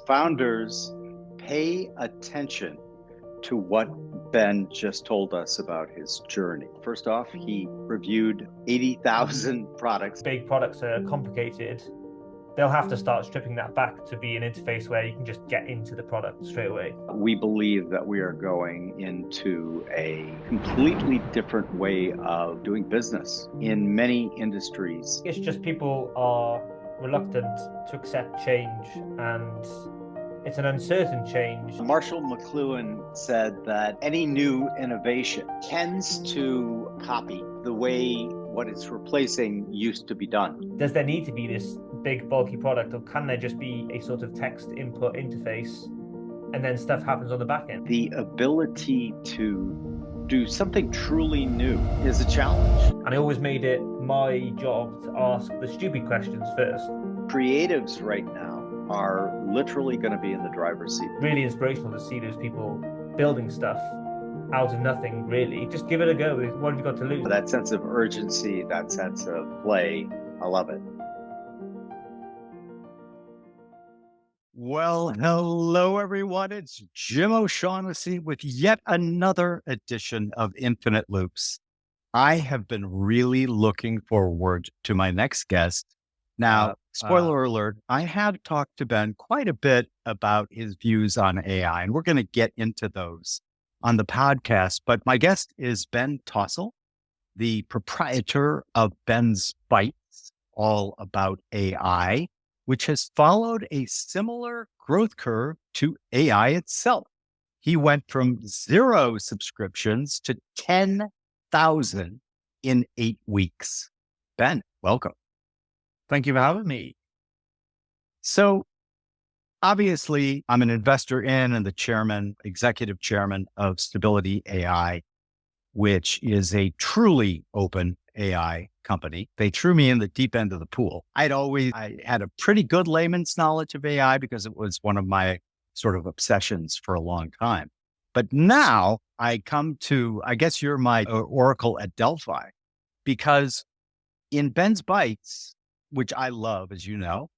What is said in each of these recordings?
Founders, pay attention to what Ben just told us about his journey. First off, he reviewed 80,000 products. Big products are complicated. They'll have to start stripping that back to be an interface where you can just get into the product straight away. We believe that we are going into a completely different way of doing business in many industries. It's just people are reluctant to accept change, and it's an uncertain change. Marshall McLuhan said that any new innovation tends to copy the way what it's replacing used to be done. Does there need to be this big bulky product, or can there just be a sort of text input interface and then stuff happens on the back end? The ability to do something truly new is a challenge. And I always made it my job to ask the stupid questions first. Creatives right now are literally going to be in the driver's seat. Really inspirational to see those people building stuff out of nothing, really. Just give it a go. What have you got to lose? That sense of urgency, that sense of play, I love it. Well, hello, everyone. It's Jim O'Shaughnessy with yet another edition of Infinite Loops. I have been really looking forward to my next guest. Now, spoiler alert, I have talked to Ben quite a bit about his views on AI, and we're going to get into those on the podcast. But my guest is Ben Tossell, the proprietor of Ben's Bytes, all about AI, which has followed a similar growth curve to AI itself. He went from 0 subscriptions to 10,000 in 8 weeks. Ben, welcome. Thank you for having me. So obviously, I'm an investor in and the executive chairman of Stability AI, which is a truly open AI company. They threw me in the deep end of the pool. I had a pretty good layman's knowledge of AI because it was one of my sort of obsessions for a long time. But now I come to, I guess you're my oracle at Delphi, because in Ben's Bytes, which I love, as you know,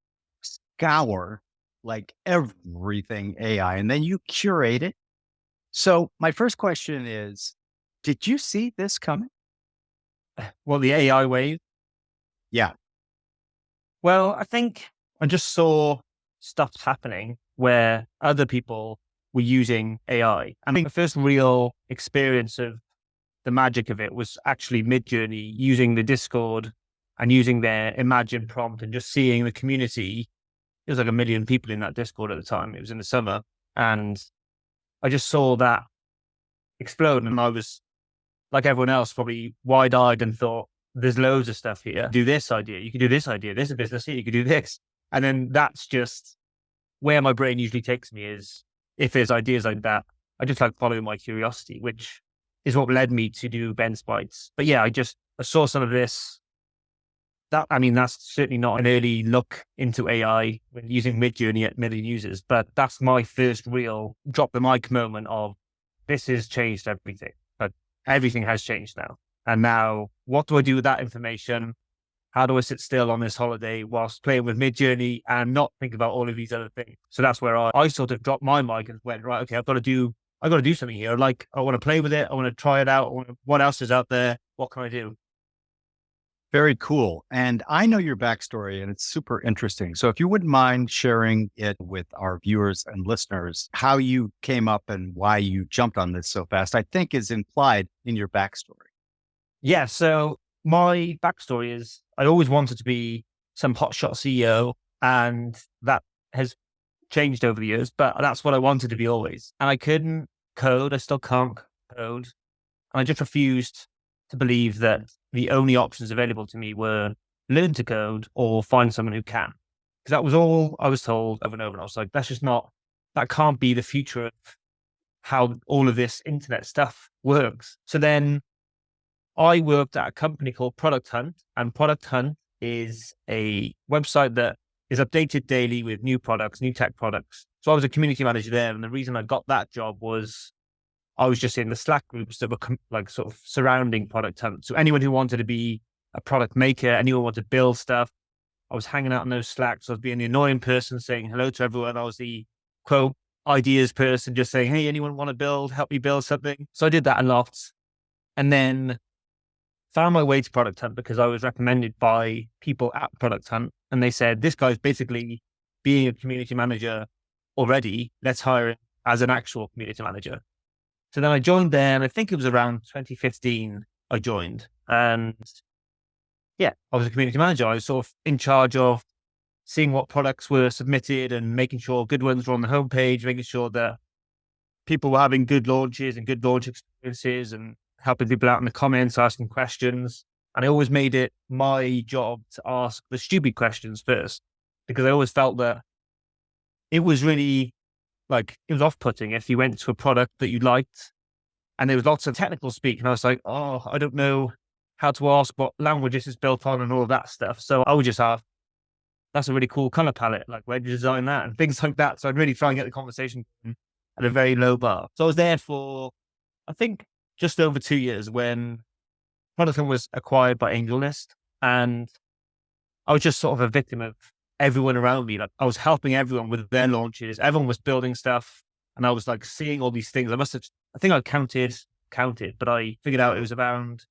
scour like everything AI, and then you curate it. So my first question is, did you see this coming? Well, the AI wave? Yeah. Well, I think I just saw stuff happening where other people were using AI. I think the first real experience of the magic of it was actually Midjourney using the Discord and using their Imagine prompt and just seeing the community. There was like 1 million people in that Discord at the time. It was in the summer. And I just saw that explode. And I was, like everyone else, probably wide-eyed and thought, there's loads of stuff here. Do this idea. You can do this idea. There's a business here. You can do this. And then that's just where my brain usually takes me, is if there's ideas like that, I just like following my curiosity, which is what led me to do Ben's Bytes. But yeah, I saw some of this. That's certainly not an early look into AI when using Midjourney at 1 million users, but that's my first real drop the mic moment of this has changed everything. But everything has changed now. And now what do I do with that information? How do I sit still on this holiday whilst playing with Midjourney and not think about all of these other things? So that's where I sort of dropped my mic and went, right, okay, I've got to do something here. Like, I want to play with it. I want to try it out. What else is out there? What can I do? Very cool. And I know your backstory and it's super interesting. So if you wouldn't mind sharing it with our viewers and listeners, how you came up and why you jumped on this so fast, I think is implied in your backstory. Yeah. So my backstory is I always wanted to be some hotshot CEO, and that has changed over the years, but that's what I wanted to be always. And I couldn't code. I still can't code. And I just refused to believe that the only options available to me were learn to code or find someone who can. Because that was all I was told over and over. And I was like, that can't be the future of how all of this internet stuff works. So then I worked at a company called Product Hunt, and Product Hunt is a website that is updated daily with new products, new tech products. So I was a community manager there. And the reason I got that job was I was just in the Slack groups that were like sort of surrounding Product Hunt. So anyone who wanted to be a product maker, anyone who wanted to build stuff, I was hanging out in those Slacks. I was being the annoying person saying hello to everyone. I was the quote ideas person, just saying, hey, anyone want to help me build something? So I did that a lot. And then found my way to Product Hunt because I was recommended by people at Product Hunt. And they said, this guy's basically being a community manager already. Let's hire him as an actual community manager. So then I joined there, and I think it was around 2015 I joined. And yeah, I was a community manager. I was sort of in charge of seeing what products were submitted and making sure good ones were on the homepage, making sure that people were having good launches and good launch experiences, and helping people out in the comments, asking questions. And I always made it my job to ask the stupid questions first, because I always felt that it was really it was off-putting if you went to a product that you liked and there was lots of technical speak. And I was like, oh, I don't know how to ask what language this is built on and all of that stuff. So I would just ask, that's a really cool color palette. Like, where did you design that? And things like that. So I'd really try and get the conversation at a very low bar. So I was there for, I think, just over 2 years when Product was acquired by AngelList. And I was just sort of a victim of everyone around me. Like, I was helping everyone with their launches. Everyone was building stuff. And I was like seeing all these things. I think I counted, but I figured out it was around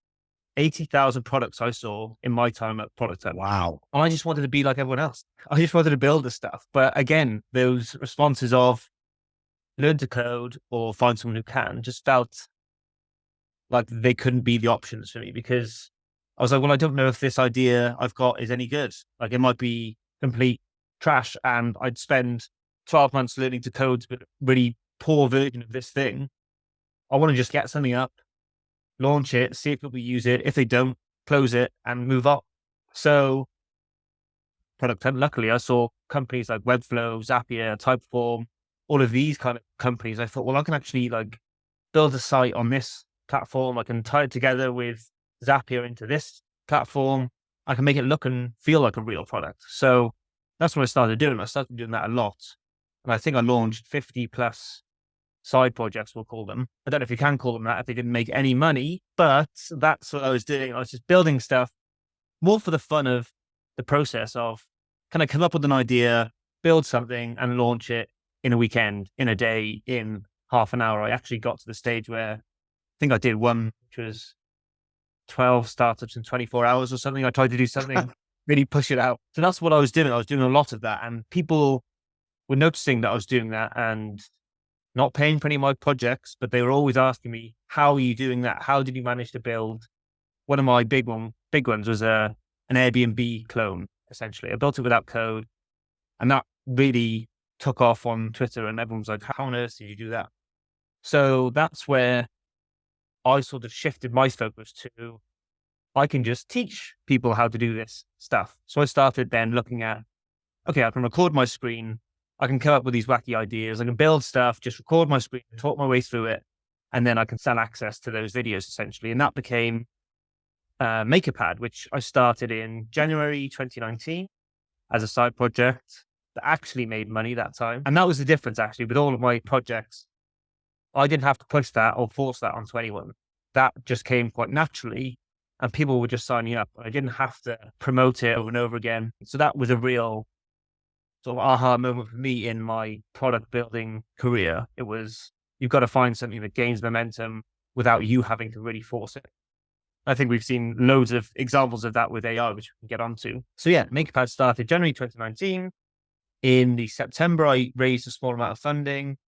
80,000 products I saw in my time at Product Hunt. Wow. And I just wanted to be like everyone else. I just wanted to build the stuff. But again, those responses of learn to code or find someone who can just felt like they couldn't be the options for me, because I was like, well, I don't know if this idea I've got is any good. Like, it might be complete trash, and I'd spend 12 months learning to code a really poor version of this thing. I want to just get something up, launch it, see if people use it. If they don't, close it and move on. So Product Hunt, luckily, I saw companies like Webflow, Zapier, Typeform, all of these kind of companies. I thought, well, I can actually build a site on this platform. I can tie it together with Zapier into this platform. I can make it look and feel like a real product. So that's what I started doing. I started doing that a lot. And I think I launched 50 plus side projects, we'll call them. I don't know if you can call them that if they didn't make any money, but that's what I was doing. I was just building stuff more for the fun of the process of, can I come up with an idea, build something and launch it in a weekend, in a day, in half an hour. I actually got to the stage where I think I did one, which was 12 startups in 24 hours or something. I tried to do something, really push it out. So that's what I was doing. I was doing a lot of that, and people were noticing that I was doing that and not paying for any of my projects, but they were always asking me, how are you doing that? How did you manage to build? One of my big ones was an Airbnb clone, essentially. I built it without code, and that really took off on Twitter, and everyone's like, how on earth did you do that? So that's where I sort of shifted my focus to, I can just teach people how to do this stuff. So I started then looking at, okay, I can record my screen. I can come up with these wacky ideas. I can build stuff, just record my screen, talk my way through it. And then I can sell access to those videos, essentially. And that became Makerpad, which I started in January 2019 as a side project that actually made money that time. And that was the difference, actually, with all of my projects. I didn't have to push that or force that onto anyone. That just came quite naturally, and people were just signing up. I didn't have to promote it over and over again. So that was a real sort of aha moment for me in my product building career. It was, you've got to find something that gains momentum without you having to really force it. I think we've seen loads of examples of that with AI, which we can get onto. So yeah, Makerpad started January 2019. In the September, I raised a small amount of funding.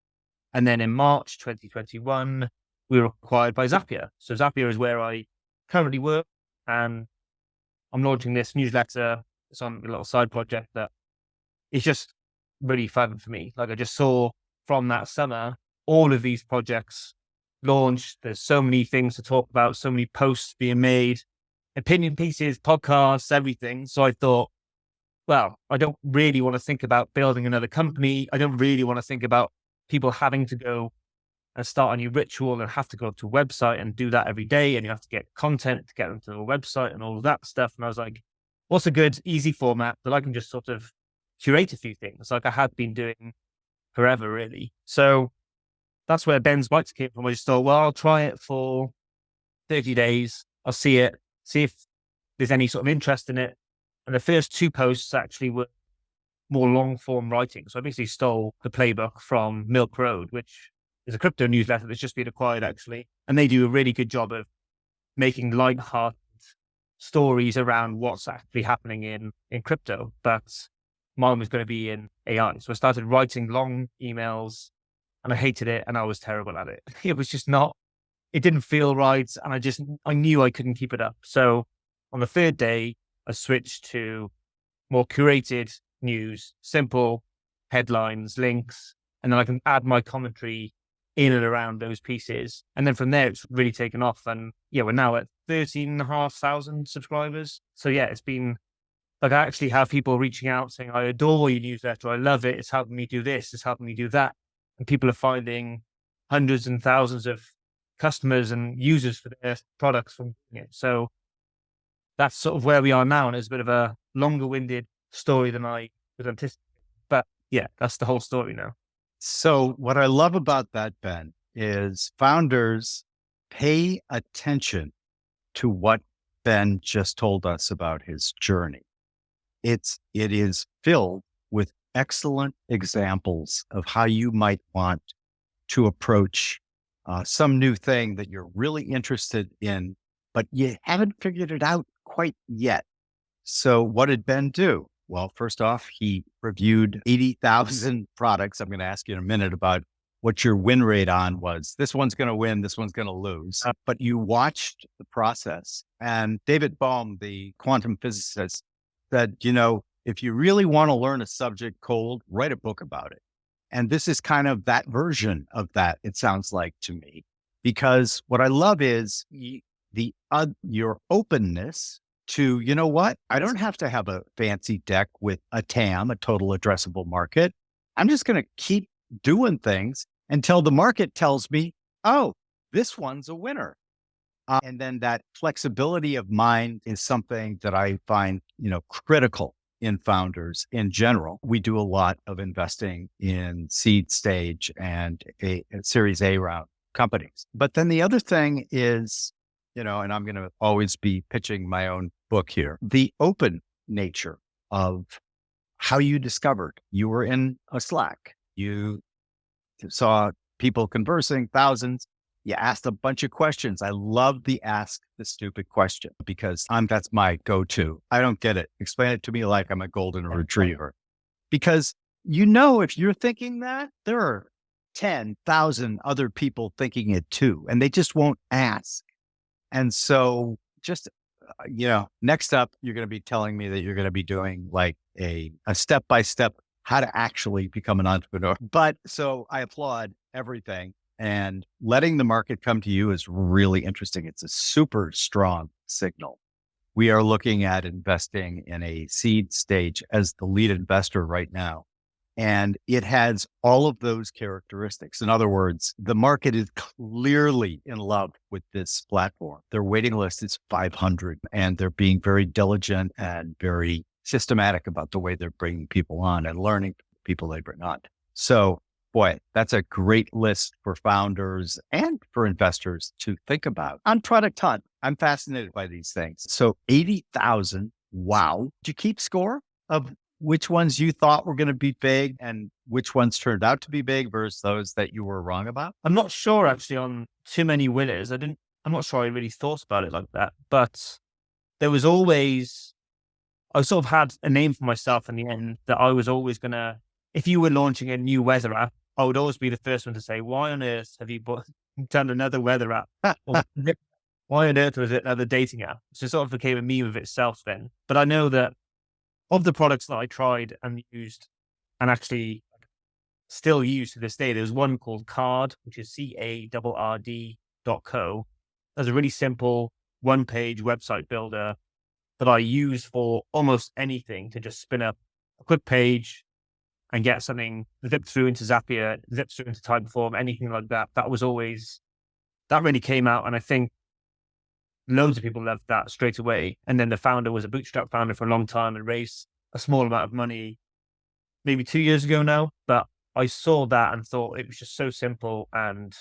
And then in March 2021, we were acquired by Zapier. So Zapier is where I currently work, and I'm launching this newsletter. It's on a little side project that is just really fun for me. Like, I just saw from that summer, all of these projects launched. There's so many things to talk about, so many posts being made, opinion pieces, podcasts, everything. So I thought, well, I don't really want to think about building another company. I don't really want to think about people having to go and start a new ritual and have to go to a website and do that every day. And you have to get content to get them to a website and all of that stuff. And I was like, what's a good, easy format that I can just sort of curate a few things like I had been doing forever, really. So that's where Ben's Bites came from. I just thought, well, I'll try it for 30 days. I'll see it, see if there's any sort of interest in it. And the first two posts actually were more long form writing. So I basically stole the playbook from Milk Road, which is a crypto newsletter that's just been acquired actually. And they do a really good job of making light-hearted stories around what's actually happening in crypto. But mine was going to be in AI. So I started writing long emails and I hated it and I was terrible at it. It was just not, it didn't feel right. And I knew I couldn't keep it up. So on the third day, I switched to more curated news, simple headlines, links, and then I can add my commentary in and around those pieces. And then from there, it's really taken off. And yeah, we're now at 13,500 subscribers. So yeah, it's been like, I actually have people reaching out saying, I adore your newsletter. I love it. It's helping me do this. It's helping me do that. And people are finding hundreds and thousands of customers and users for their products from doing it. So that's sort of where we are now. And it's a bit of a longer winded story than I was anticipating. But yeah, that's the whole story now. So what I love about that, Ben, is founders pay attention to what Ben just told us about his journey. It is filled with excellent examples of how you might want to approach some new thing that you're really interested in, but you haven't figured it out quite yet. So what did Ben do? Well, first off, he reviewed 80,000 products. I'm going to ask you in a minute about what your win rate on was. This one's going to win, this one's going to lose. But you watched the process. And David Bohm, the quantum physicist, said, if you really want to learn a subject cold, write a book about it. And this is kind of that version of that, it sounds like to me, because what I love is your openness to, I don't have to have a fancy deck with a TAM, a total addressable market. I'm just going to keep doing things until the market tells me, oh, this one's a winner. And then that flexibility of mind is something that I find, critical in founders in general. We do a lot of investing in seed stage and a Series A round companies. But then the other thing is, and I'm going to always be pitching my own book here, the open nature of how you discovered you were in a Slack. You saw people conversing, thousands. You asked a bunch of questions. I love the ask the stupid question because that's my go-to. I don't get it. Explain it to me like I'm a golden retriever. Because if you're thinking that, there are 10,000 other people thinking it too, and they just won't ask. And so just, next up, you're going to be telling me that you're going to be doing like a step-by-step how to actually become an entrepreneur. But so I applaud everything, and letting the market come to you is really interesting. It's a super strong signal. We are looking at investing in a seed stage as the lead investor right now. And it has all of those characteristics. In other words, the market is clearly in love with this platform. Their waiting list is 500, and they're being very diligent and very systematic about the way they're bringing people on and learning people they bring on. So, boy, that's a great list for founders and for investors to think about. On Product Hunt, I'm fascinated by these things. So 80,000, wow. Did you keep score of which ones you thought were going to be big and which ones turned out to be big versus those that you were wrong about? I'm not sure actually on too many winners. I'm not sure I really thought about it like that, but there was always, I sort of had a name for myself in the end that I was always going to, if you were launching a new weather app, I would always be the first one to say, why on earth have you done another weather app? Or why on earth was it another dating app? So it sort of became a meme of itself then. But I know that of the products that I tried and used and actually still use to this day, there's one called Card, which is CARRD.co. That's a really simple one-page website builder that I use for almost anything to just spin up a quick page and get something zipped through into Zapier, zipped through into Typeform, anything like that. That really came out. And I think loads of people loved that straight away. And then the founder was a bootstrap founder for a long time and raised a small amount of money, maybe 2 years ago now. But I saw that and thought it was just so simple and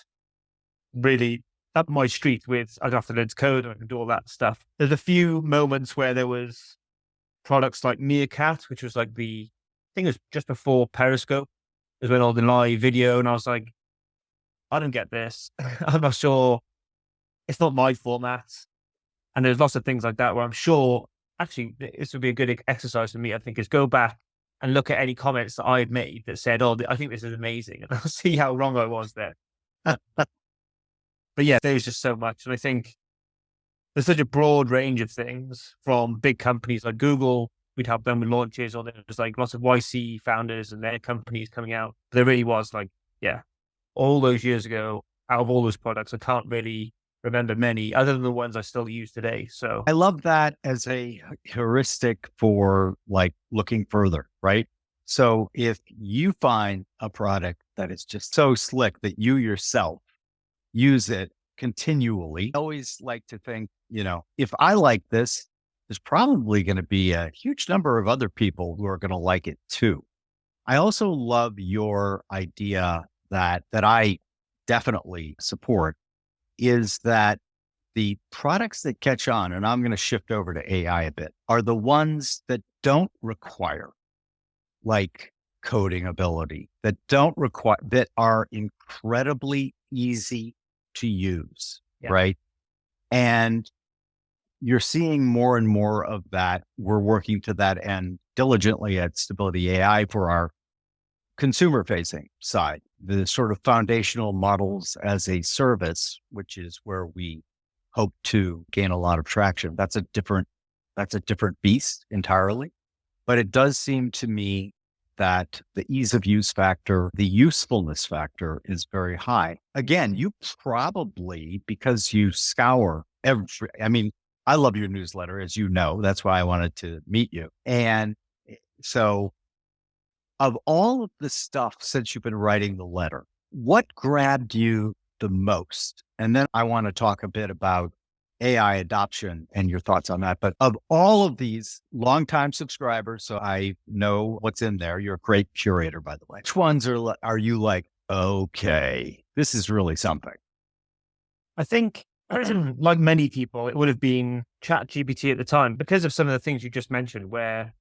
really up my street with, I'd have to learn to code and I can do all that stuff. There's a few moments where there was products like Meerkat, which was like I think it was just before Periscope, is when all the live video, and I was like, I don't get this. I'm not sure. It's not my format. And there's lots of things like that where I'm sure, actually, this would be a good exercise for me, I think, is go back and look at any comments that I had made that said, oh, I think this is amazing. And I'll see how wrong I was there. But yeah, there's just so much. And I think there's such a broad range of things from big companies like Google. We'd help them with launches, or there's like lots of YC founders and their companies coming out. There really was like, yeah, all those years ago, out of all those products, I can't really remember many other than the ones I still use today. So I love that as a heuristic for like looking further, right? So if you find a product that is just so slick that you yourself use it continually, I always like to think, if I like this, there's probably going to be a huge number of other people who are going to like it too. I also love your idea that I definitely support, is that the products that catch on, and I'm going to shift over to AI a bit, are the ones that don't require like coding ability, that are incredibly easy to use, right? And you're seeing more and more of that. We're working to that end diligently at Stability AI for our consumer facing side, the sort of foundational models as a service, which is where we hope to gain a lot of traction. That's a different beast entirely. But it does seem to me that the ease of use factor, the usefulness factor is very high. Again, you probably, because you scour I love your newsletter, as you know, that's why I wanted to meet you. And so of all of the stuff since you've been writing the letter, what grabbed you the most? And then I want to talk a bit about AI adoption and your thoughts on that. But of all of these longtime subscribers, so I know what's in there. You're a great curator, by the way. Which ones are you like, okay, this is really something? I think, like many people, it would have been ChatGPT at the time because of some of the things you just mentioned, where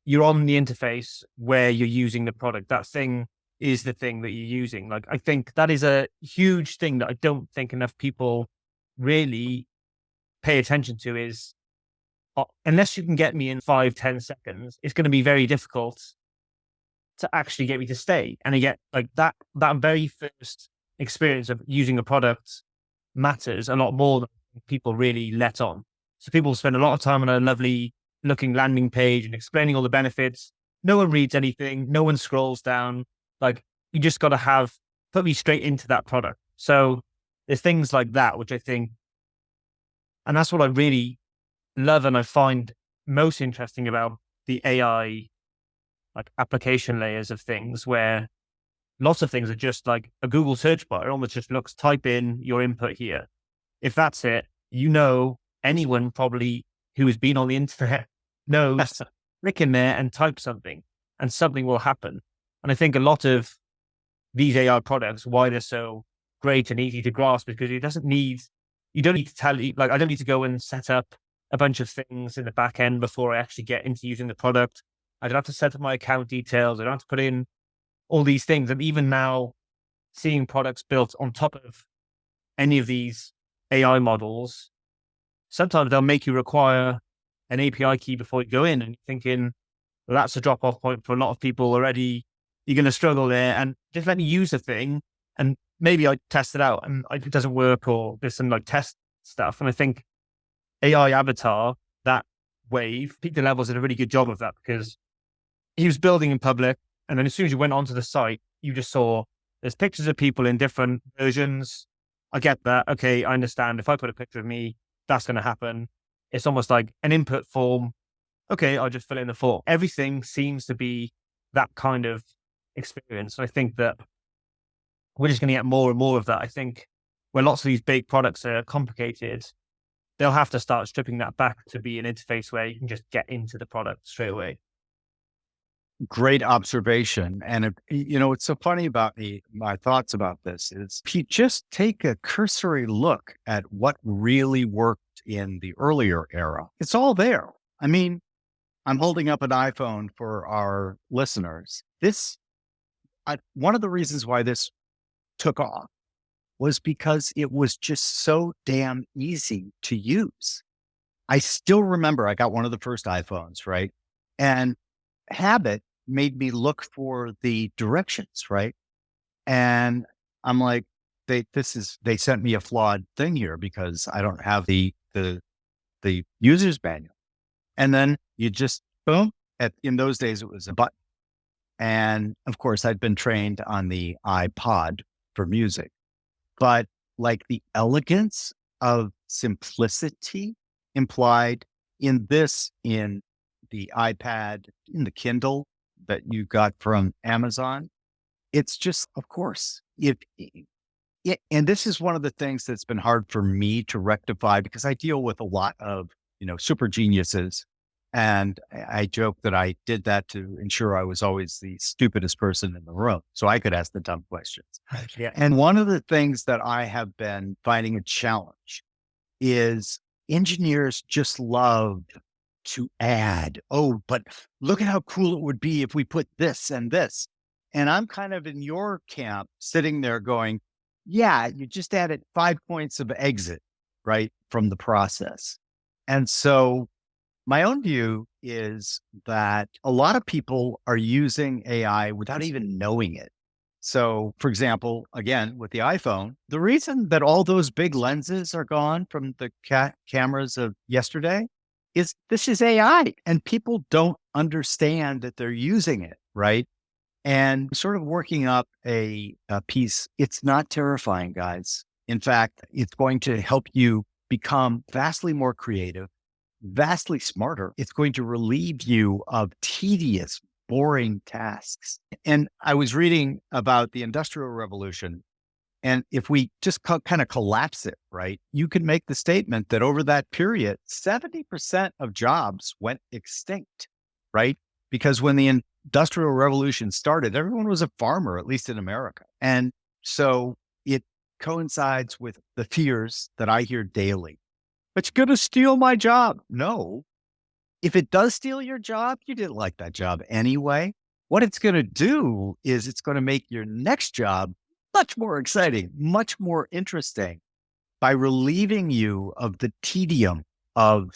you're on the interface where you're using the product. That thing is the thing that you're using. Like, I think that is a huge thing that I don't think enough people really pay attention to is, unless you can get me in 5-10 seconds, it's going to be very difficult to actually get me to stay. And I get like that very first experience of using a product matters a lot more than people really let on. So people spend a lot of time on a lovely looking landing page and explaining all the benefits. No one reads anything. No one scrolls down. Like, you just got to put me straight into that product. So there's things like that, which I think, and that's what I really love and I find most interesting about the AI, like application layers of things, where lots of things are just like a Google search bar. It almost just looks, type in your input here. If that's it, anyone probably who has been on the internet knows, click in there and type something and something will happen. And I think a lot of these AI products, why they're so great and easy to grasp, because you don't need to tell you, like, I don't need to go and set up a bunch of things in the back end before I actually get into using the product. I don't have to set up my account details. I don't have to put in all these things. And even now, seeing products built on top of any of these AI models, sometimes they'll make you require an API key before you go in, and you're thinking, well, that's a drop-off point for a lot of people already. You're going to struggle there, and just let me use the thing, and maybe I test it out and it doesn't work, or there's some like test stuff. And I think AI Avatar, that wave, Peak the Levels did a really good job of that, because he was building in public, and then as soon as you went onto the site, you just saw there's pictures of people in different versions. I get that. Okay, I understand. If I put a picture of me, that's going to happen. It's almost like an input form. Okay, I'll just fill in the form. Everything seems to be that kind of experience. And I think that we're just going to get more and more of that. I think when lots of these big products are complicated, they'll have to start stripping that back to be an interface where you can just get into the product straight away. Great observation. And, what's so funny about my thoughts about this is if you just take a cursory look at what really worked in the earlier era, it's all there. I mean, I'm holding up an iPhone for our listeners. One of the reasons why this took off was because it was just so damn easy to use. I still remember I got one of the first iPhones, right? And habit made me look for the directions, right? And I'm like, they sent me a flawed thing here because I don't have the user's manual. And then you just boom. In those days, it was a button. And of course, I'd been trained on the iPod for music, but like the elegance of simplicity implied in the iPad, in the Kindle that you got from Amazon, it's just, of course, and this is one of the things that's been hard for me to rectify because I deal with a lot of, super geniuses. And I joke that I did that to ensure I was always the stupidest person in the room so I could ask the dumb questions. Yeah. And one of the things that I have been finding a challenge is engineers just love to add, oh, but look at how cool it would be if we put this and this. And I'm kind of in your camp sitting there going, yeah, you just added 5 points of exit, right, from the process. And so my own view is that a lot of people are using AI without even knowing it. So, for example, again, with the iPhone, the reason that all those big lenses are gone from the cameras of yesterday is this is AI and people don't understand that they're using it, right? And sort of working up a piece, it's not terrifying, guys. In fact, it's going to help you become vastly more creative, vastly smarter. It's going to relieve you of tedious, boring tasks. And I was reading about the Industrial Revolution. And if we just kind of collapse it, right, you can make the statement that over that period, 70% of jobs went extinct, right? Because when the Industrial Revolution started, everyone was a farmer, at least in America. And so it coincides with the fears that I hear daily. But you're going to steal my job. No. If it does steal your job, you didn't like that job anyway. What it's going to do is it's going to make your next job much more exciting, much more interesting by relieving you of the tedium of,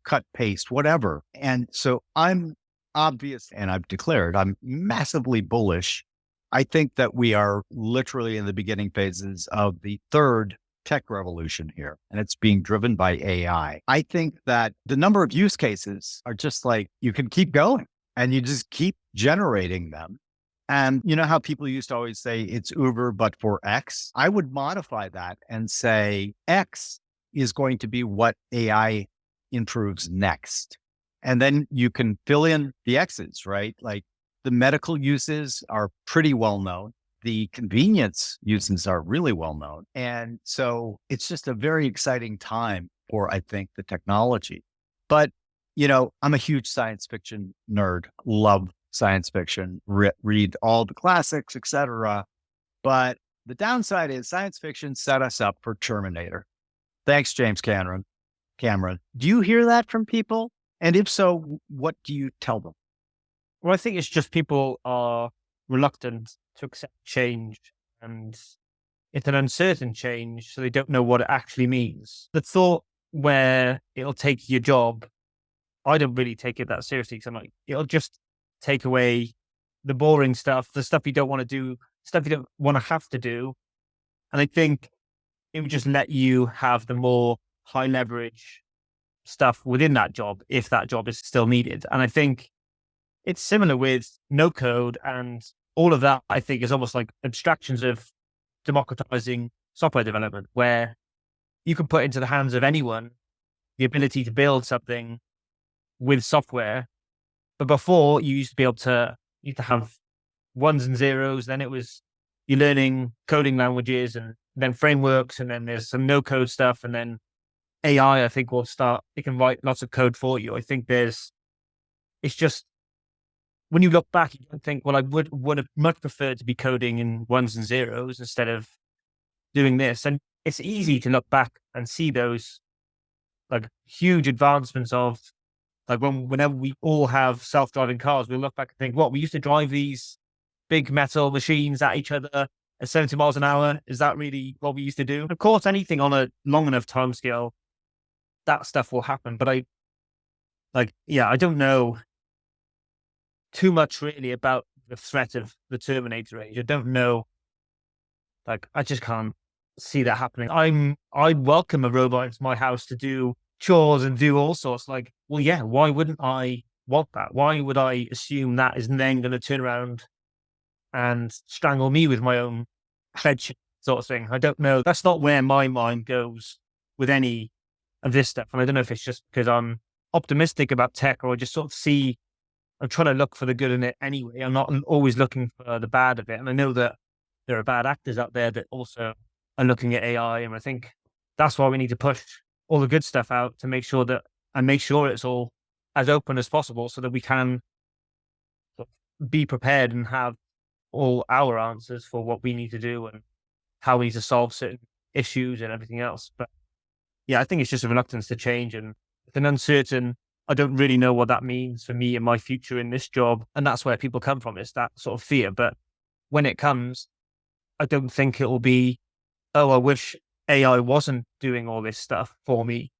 cut, paste, whatever. And so I'm obvious, and I've declared I'm massively bullish. I think that we are literally in the beginning phases of the third tech revolution here, and it's being driven by AI. I think that the number of use cases are just like, you can keep going and you just keep generating them. And you know how people used to always say it's Uber, but for X? I would modify that and say X is going to be what AI improves next. And then you can fill in the X's, right? Like the medical uses are pretty well known. The convenience uses are really well known. And so it's just a very exciting time for, I think, the technology. But, I'm a huge science fiction nerd, love science fiction, read all the classics, etc. But the downside is science fiction set us up for Terminator. Thanks, James Cameron. Do you hear that from people? And if so, what do you tell them? Well, I think it's just people are reluctant to accept change, and it's an uncertain change, so they don't know what it actually means. The thought where it'll take your job, I don't really take it that seriously. So I'm like, it'll just take away the boring stuff, the stuff you don't want to do, stuff you don't want to have to do. And I think it would just let you have the more high leverage stuff within that job if that job is still needed. And I think it's similar with no code and all of that. I think is almost like abstractions of democratizing software development, where you can put into the hands of anyone the ability to build something with software. But before, you used to be able to, you used to have ones and zeros. Then it was you're learning coding languages and then frameworks, and then there's some no code stuff, and then AI, I think, will start. It can write lots of code for you. I think it's just, when you look back, you can think, well, I would have much preferred to be coding in ones and zeros instead of doing this. And it's easy to look back and see those like huge advancements of Like whenever we all have self-driving cars, we look back and think, what, we used to drive these big metal machines at each other at 70 miles an hour. Is that really what we used to do? Of course, anything on a long enough timescale, that stuff will happen. But I don't know too much really about the threat of the Terminator age. I don't know. Like, I just can't see that happening. I welcome a robot into my house to do chores and do all sorts. Like, well, yeah, why wouldn't I want that? Why would I assume that is then going to turn around and strangle me with my own head sort of thing? I don't know. That's not where my mind goes with any of this stuff. And I don't know if it's just because I'm optimistic about tech, or I just sort of see, I'm trying to look for the good in it anyway. I'm not always looking for the bad of it. And I know that there are bad actors out there that also are looking at AI. And I think that's why we need to push all the good stuff out to make sure it's all as open as possible, so that we can be prepared and have all our answers for what we need to do and how we need to solve certain issues and everything else. But yeah, I think it's just a reluctance to change, and it's an uncertain, I don't really know what that means for me and my future in this job. And that's where people come from, is that sort of fear. But when it comes, I don't think it will be, oh, I wish AI wasn't doing all this stuff for me.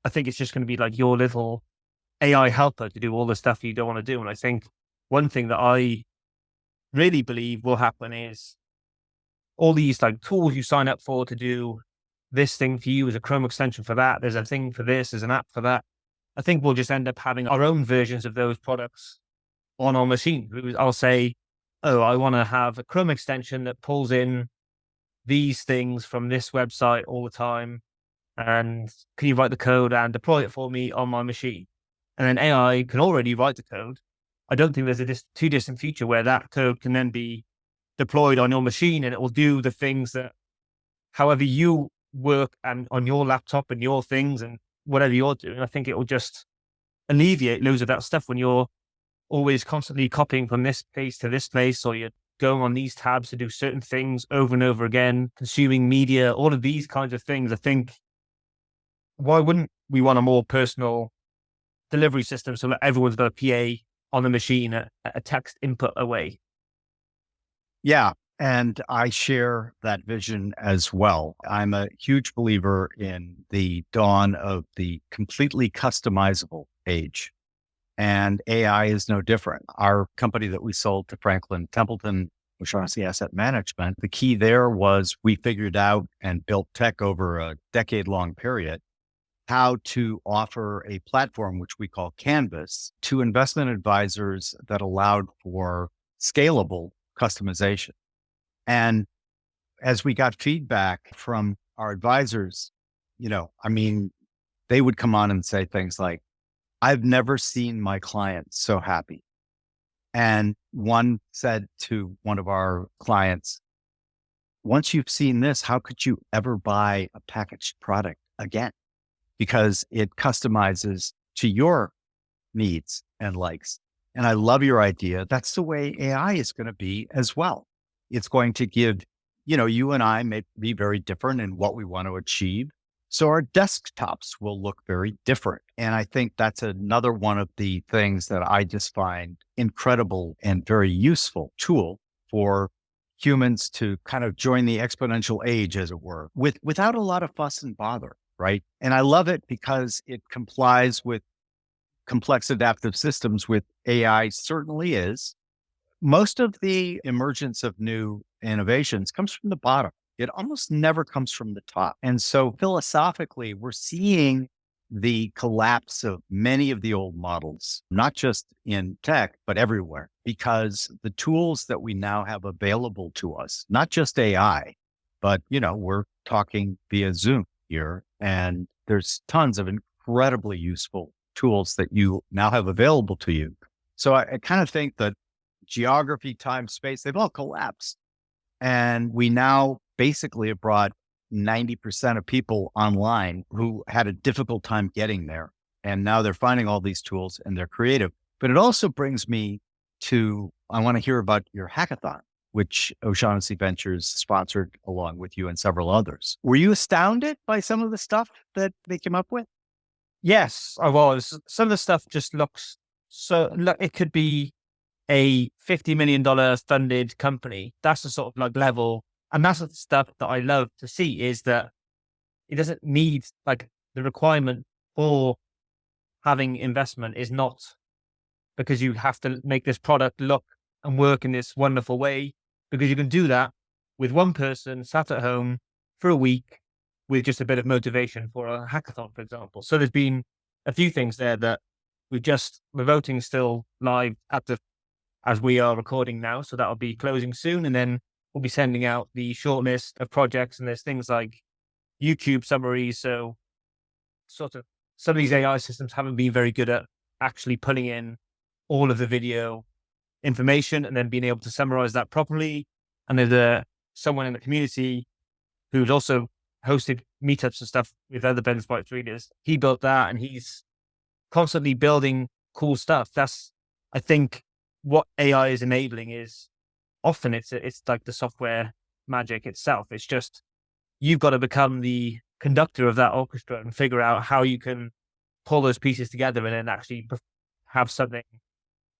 I think it's just going to be like your little AI helper to do all the stuff you don't want to do. And I think one thing that I really believe will happen is all these like tools you sign up for to do this thing for you as a Chrome extension for that. There's a thing for this, there's an app for that. I think we'll just end up having our own versions of those products on our machine. I'll say, oh, I want to have a Chrome extension that pulls in these things from this website all the time. And can you write the code and deploy it for me on my machine? And then AI can already write the code. I don't think there's a too distant future where that code can then be deployed on your machine, and it will do the things that however you work and on your laptop and your things and whatever you're doing. I think it will just alleviate loads of that stuff when you're always constantly copying from this place to this place, or you're going on these tabs to do certain things over and over again, consuming media, all of these kinds of things. I think, why wouldn't we want a more personal delivery system so that everyone's got a PA on the machine, a text input away? Yeah. And I share that vision as well. I'm a huge believer in the dawn of the completely customizable age. And AI is no different. Our company that we sold to Franklin Templeton, O'Shaughnessy Asset Management, the key there was we figured out and built tech over a decade-long period how to offer a platform, which we call Canvas, to investment advisors that allowed for scalable customization. And as we got feedback from our advisors, they would come on and say things like, I've never seen my clients so happy. And one said to one of our clients, once you've seen this, how could you ever buy a packaged product again? Because it customizes to your needs and likes. And I love your idea. That's the way AI is going to be as well. It's going to give, you and I may be very different in what we want to achieve. So our desktops will look very different. And I think that's another one of the things that I just find incredible and very useful tool for humans to kind of join the exponential age, as it were, without a lot of fuss and bother, right? And I love it because it complies with complex adaptive systems, with AI certainly is. Most of the emergence of new innovations comes from the bottom. It almost never comes from the top. And so philosophically, we're seeing the collapse of many of the old models, not just in tech, but everywhere, because the tools that we now have available to us, not just AI, but, we're talking via Zoom here, and there's tons of incredibly useful tools that you now have available to you. So I kind of think that geography, time, space, they've all collapsed. And we now basically have brought 90% of people online who had a difficult time getting there. And now they're finding all these tools and they're creative. But it also brings me to, I want to hear about your hackathon, which O'Shaughnessy Ventures sponsored along with you and several others. Were you astounded by some of the stuff that they came up with? Yes, I was. Some of the stuff just looks so, look, it could be a $50 million funded company. That's the sort of like level. And that's the stuff that I love to see, is that it doesn't need, like, the requirement for having investment is not because you have to make this product look and work in this wonderful way, because you can do that with one person sat at home for a week with just a bit of motivation for a hackathon, for example. So there's been a few things there that the voting still live as we are recording now. So that'll be closing soon. And then we'll be sending out the shortlist of projects. And there's things like YouTube summaries. So sort of some of these AI systems haven't been very good at actually pulling in all of the video information and then being able to summarize that properly. And there's someone in the community who's also hosted meetups and stuff with other Ben Spites readers. He built that, and he's constantly building cool stuff. That's, I think, what AI is enabling. Is often it's like the software magic itself. It's just, you've got to become the conductor of that orchestra and figure out how you can pull those pieces together and then actually have something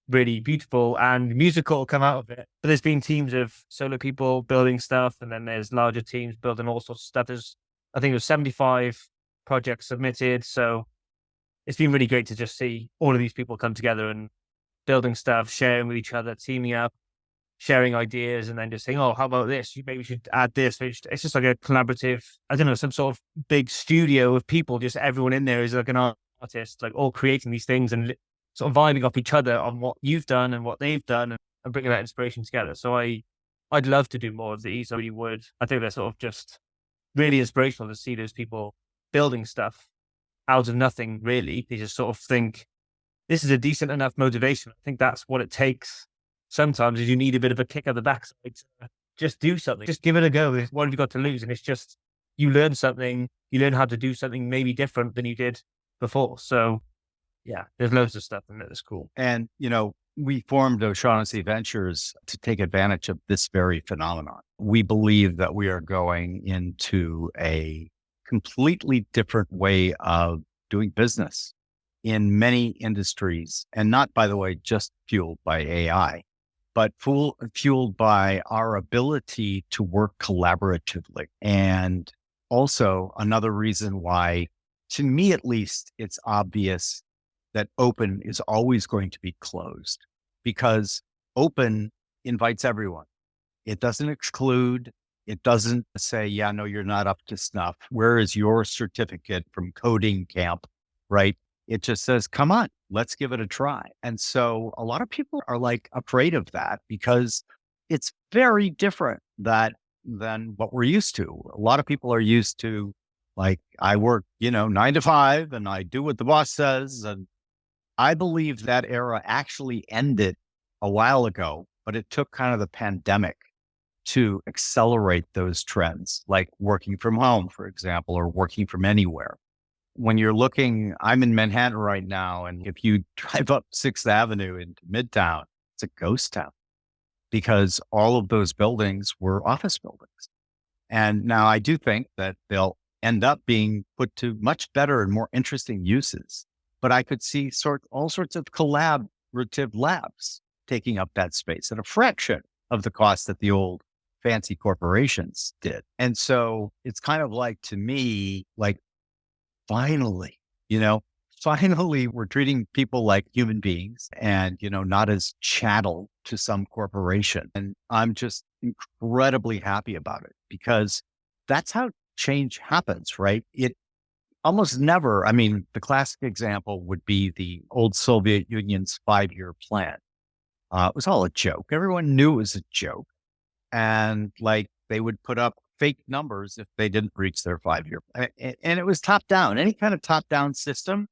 really beautiful and musical come out of it. But there's been teams of solo people building stuff, and then there's larger teams building all sorts of stuff. I think there's 75 projects submitted. So it's been really great to just see all of these people come together and building stuff, sharing with each other, teaming up, sharing ideas, and then just saying, oh, how about this? Maybe we should add this. It's just like a collaborative, I don't know, some sort of big studio of people, just everyone in there is like an artist, like all creating these things and sort of vibing off each other on what you've done and what they've done, and bringing that inspiration together. So I'd love to do more of these. I really would. I think they're sort of just really inspirational to see those people building stuff out of nothing, really. They just sort of think, this is a decent enough motivation. I think that's what it takes. Sometimes is you need a bit of a kick at the backside to just do something. Just give it a go. What have you got to lose? And it's just, you learn something, you learn how to do something maybe different than you did before. So yeah, there's loads of stuff in it that's cool. And, we formed O'Shaughnessy Ventures to take advantage of this very phenomenon. We believe that we are going into a completely different way of doing business in many industries, and not, by the way, just fueled by AI, but fueled by our ability to work collaboratively. And also another reason why, to me at least, it's obvious that open is always going to be closed, because open invites everyone. It doesn't exclude. It doesn't say, yeah, no, you're not up to snuff. Where is your certificate from coding camp, right? It just says, come on, let's give it a try. And so a lot of people are like afraid of that, because it's very different than what we're used to. A lot of people are used to, like, I work, 9 to 5 and I do what the boss says. And I believe that era actually ended a while ago, but it took kind of the pandemic to accelerate those trends, like working from home, for example, or working from anywhere. When you're looking, I'm in Manhattan right now, and if you drive up 6th Avenue into Midtown, it's a ghost town, because all of those buildings were office buildings. And now I do think that they'll end up being put to much better and more interesting uses. But I could see all sorts of collaborative labs taking up that space at a fraction of the cost that the old fancy corporations did. And so it's kind of like, to me, like, finally, finally we're treating people like human beings and, not as chattel to some corporation. And I'm just incredibly happy about it, because that's how change happens, right? It almost never, the classic example would be the old Soviet Union's 5-year plan. It was all a joke. Everyone knew it was a joke. And like, they would put up fake numbers if they didn't reach their 5-year plan. And it was top down. Any kind of top down system,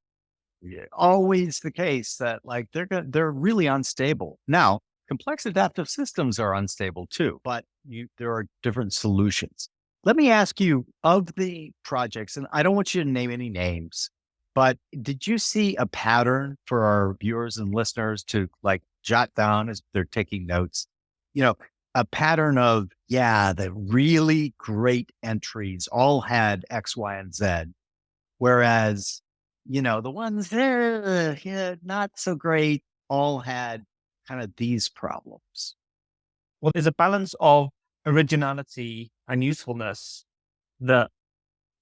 always the case that, like, they're really unstable. Now, complex adaptive systems are unstable too, but there are different solutions. Let me ask you, of the projects, and I don't want you to name any names, but did you see a pattern for our viewers and listeners to, like, jot down as they're taking notes? A pattern of, the really great entries all had X, Y, and Z, whereas the ones there, yeah, not so great, all had kind of these problems. Well, there's a balance of originality and usefulness that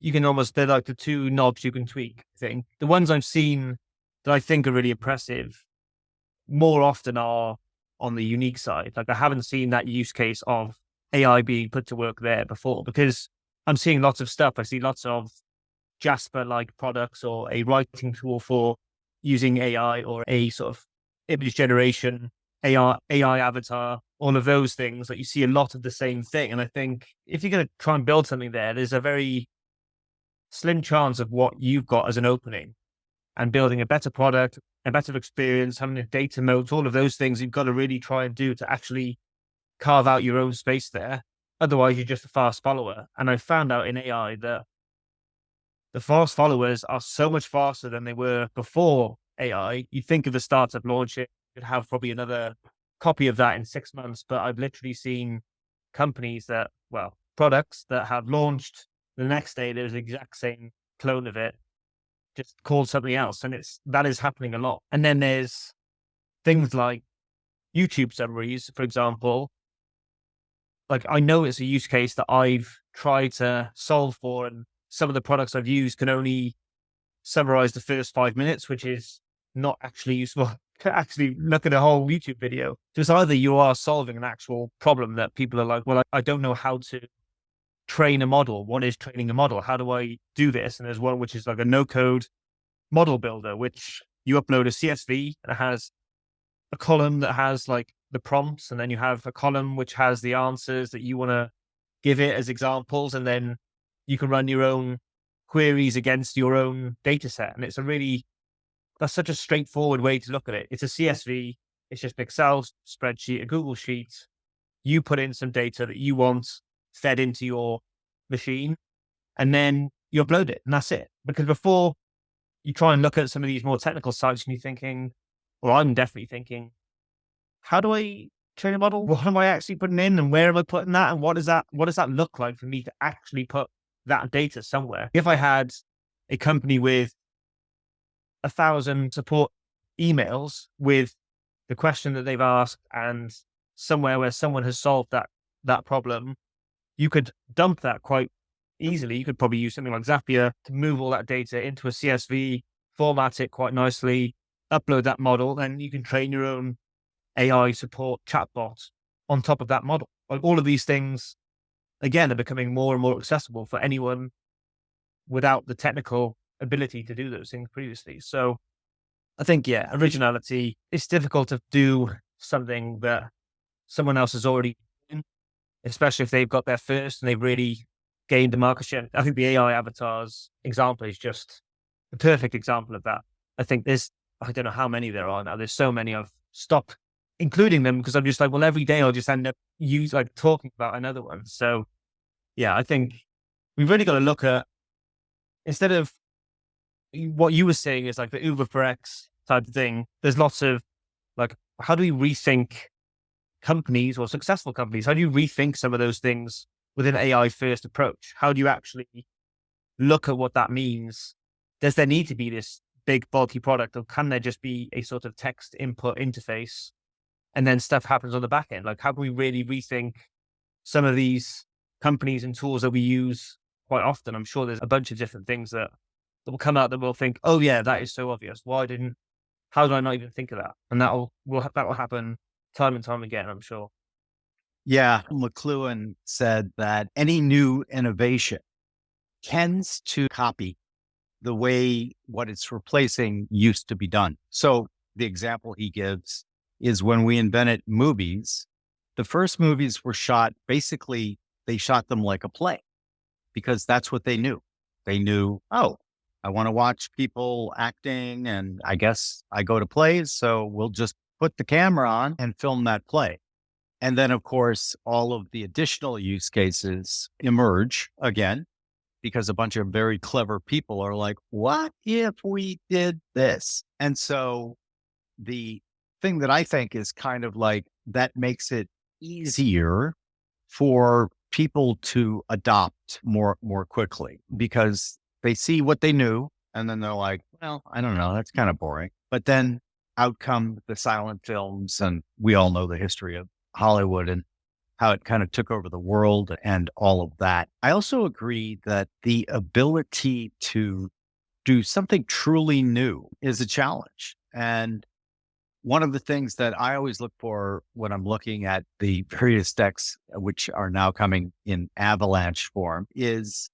you can almost, they're like the two knobs you can tweak, I think. The ones I've seen that I think are really impressive more often are on the unique side. Like I haven't seen that use case of AI being put to work there before because I'm seeing lots of stuff. I see lots of Jasper like products or a writing tool for using AI or a sort of image generation, AI avatar, all of those things that you see a lot of the same thing. And I think if you're going to try and build something there, there's a very slim chance of what you've got as an opening and building a better product, a better experience, having a data moat, all of those things you've got to really try and do to actually carve out your own space there. Otherwise, you're just a fast follower. And I found out in AI that the fast followers are so much faster than they were before AI. You think of the startup launch, it could have probably another copy of that in 6 months. But I've literally seen companies that, well, products that have launched the next day, there's the exact same clone of it, just called something else. And that is happening a lot. And then there's things like YouTube summaries, for example. Like I know it's a use case that I've tried to solve for, and some of the products I've used can only summarize the first 5 minutes, which is not actually useful to actually look at a whole YouTube video. So it's either you are solving an actual problem that people are like, well, I don't know how to train a model. What is training a model? How do I do this? And there's one which is like a no-code model builder, which you upload a CSV and it has a column that has like the prompts, and then you have a column which has the answers that you want to give it as examples, and then you can run your own queries against your own data set. And that's such a straightforward way to look at it. It's a CSV, it's just an Excel spreadsheet, a Google Sheet. You put in some data that you want fed into your machine, and then you upload it, and that's it. Because before you try and look at some of these more technical sites and you're thinking, well, I'm definitely thinking, how do I train a model? What am I actually putting in, and where am I putting that? And what does that look like for me to actually put that data somewhere? If I had a company with 1,000 support emails with the question that they've asked and somewhere where someone has solved that problem, you could dump that quite easily. You could probably use something like Zapier to move all that data into a CSV, format it quite nicely, upload that model, and you can train your own AI support chatbot on top of that model. Like all of these things, again, are becoming more and more accessible for anyone without the technical ability to do those things previously. So I think, yeah, originality, it's difficult to do something that someone else has already done, especially if they've got there first and they've really gained the market share. I think the AI avatars example is just the perfect example of that. I think I don't know how many there are now. There's so many. I've stopped including them because I'm just like, well, every day I'll just end up talking about another one. So yeah, I think we've really got to look at, instead of what you were saying is like the Uber for X type of thing, there's lots of like, how do we rethink companies or successful companies? How do you rethink some of those things with an AI first approach? How do you actually look at what that means? Does there need to be this big bulky product, or can there just be a sort of text input interface and then stuff happens on the back end? Like, how can we really rethink some of these companies and tools that we use quite often? I'm sure there's a bunch of different things that will come out that we'll think, oh yeah, that is so obvious. How did I not even think of that? And that will happen time and time again, I'm sure. Yeah. McLuhan said that any new innovation tends to copy the way what it's replacing used to be done. So the example he gives is when we invented movies, the first movies were shot, basically, they shot them like a play because that's what they knew. They knew, oh, I want to watch people acting, and I guess I go to plays, so we'll just put the camera on and film that play. And then, of course, all of the additional use cases emerge again, because a bunch of very clever people are like, what if we did this? And so the thing that I think is kind of like that makes it easier for people to adopt more quickly because they see what they knew And then they're like, well, I don't know. That's kind of boring. But then out come the silent films. And we all know the history of Hollywood and how it kind of took over the world and all of that. I also agree that the ability to do something truly new is a challenge. And one of the things that I always look for when I'm looking at the various decks, which are now coming in avalanche form, is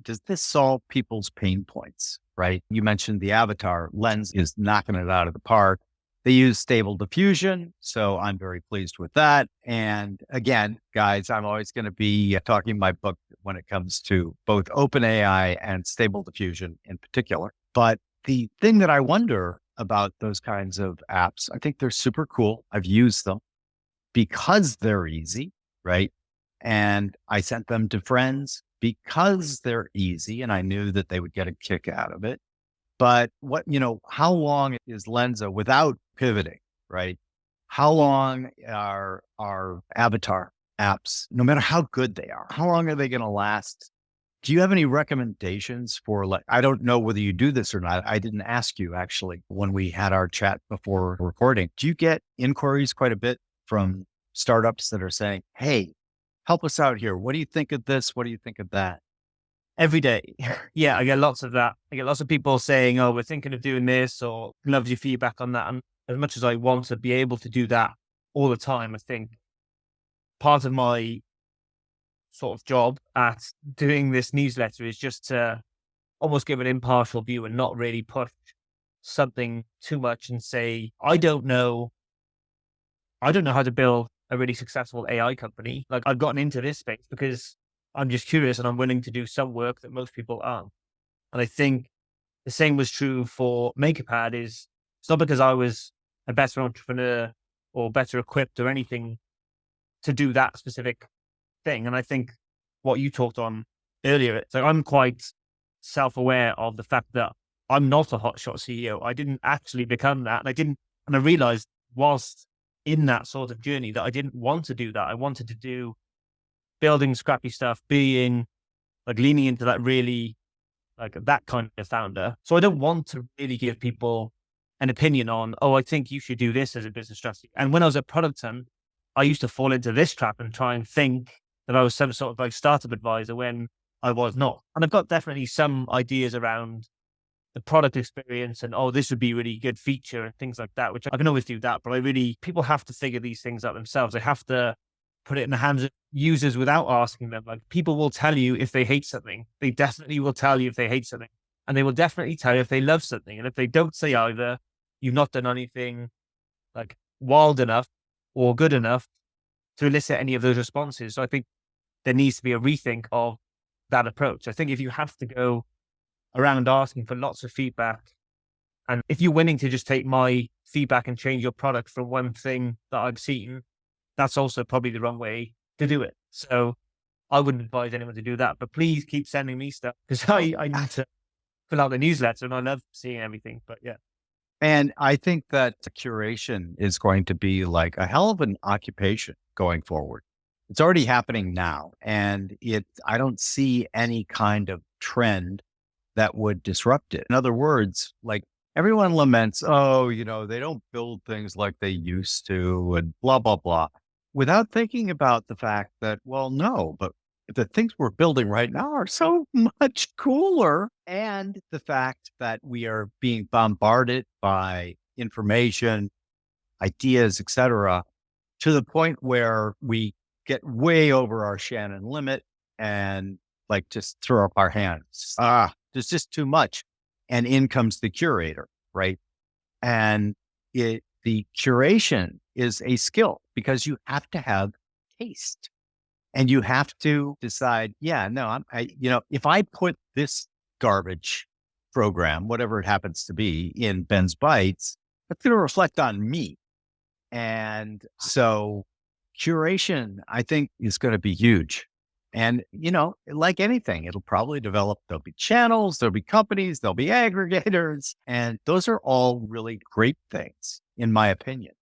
does this solve people's pain points, right? You mentioned the avatar lens is knocking it out of the park. They use stable diffusion. So I'm very pleased with that. And again, guys, I'm always going to be talking my book when it comes to both OpenAI and stable diffusion in particular. But the thing that I wonder about those kinds of apps, I think they're super cool. I've used them because they're easy, right? And I sent them to friends because they're easy and I knew that they would get a kick out of it. But how long is Lenza without pivoting, right? How long are our avatar apps, no matter how good they are, how long are they going to last? Do you have any recommendations for I don't know whether you do this or not. I didn't ask you actually when we had our chat before recording. Do you get inquiries quite a bit from startups that are saying, hey, help us out here. What do you think of this? What do you think of that? Every day. Yeah, I get lots of that. I get lots of people saying, oh, we're thinking of doing this, or love your feedback on that. And as much as I want to be able to do that all the time, I think part of my sort of job at doing this newsletter is just to almost give an impartial view and not really push something too much and say, I don't know how to build a really successful AI company. Like, I've gotten into this space because I'm just curious and I'm willing to do some work that most people aren't. And I think the same was true for Makerpad. It's not because I was a better entrepreneur or better equipped or anything to do that specific thing. And I think what you talked on earlier, it's like I'm quite self-aware of the fact that I'm not a hotshot CEO. I didn't actually become that. And I realized whilst in that sort of journey that I didn't want to do that. I wanted to do building scrappy stuff, being like leaning into that really like that kind of founder. So I don't want to really give people an opinion on, oh, I think you should do this as a business strategy. And when I was at Product Hunt, I used to fall into this trap and try and think that I was some sort of like startup advisor when I was not. And I've got definitely some ideas around the product experience and, oh, this would be a really good feature and things like that, which I can always do that. But people have to figure these things out themselves. They have to put it in the hands of users without asking them. Like, people will tell you if they hate something. They definitely will tell you if they hate something. And they will definitely tell you if they love something. And if they don't say either, you've not done anything like wild enough or good enough to elicit any of those responses. So I think there needs to be a rethink of that approach. I think if you have to go around asking for lots of feedback, and if you're willing to just take my feedback and change your product from one thing that I've seen, that's also probably the wrong way to do it. So I wouldn't advise anyone to do that, but please keep sending me stuff because I need to fill out the newsletter and I love seeing everything. But yeah. And I think that curation is going to be like a hell of an occupation going forward. It's already happening now. And I don't see any kind of trend that would disrupt it. In other words, like everyone laments, oh, they don't build things like they used to and blah, blah, blah, without thinking about the fact that, well, no, but the things we're building right now are so much cooler. And the fact that we are being bombarded by information, ideas, etc., to the point where we get way over our Shannon limit and like just throw up our hands. There's just too much. And in comes the curator, right? And the curation is a skill because you have to have taste. And you have to decide, yeah, no, if I put this garbage program, whatever it happens to be, in Ben's Bites, that's going to reflect on me. And so curation, I think, is going to be huge. And, like anything, it'll probably develop. There'll be channels, there'll be companies, there'll be aggregators. And those are all really great things, in my opinion.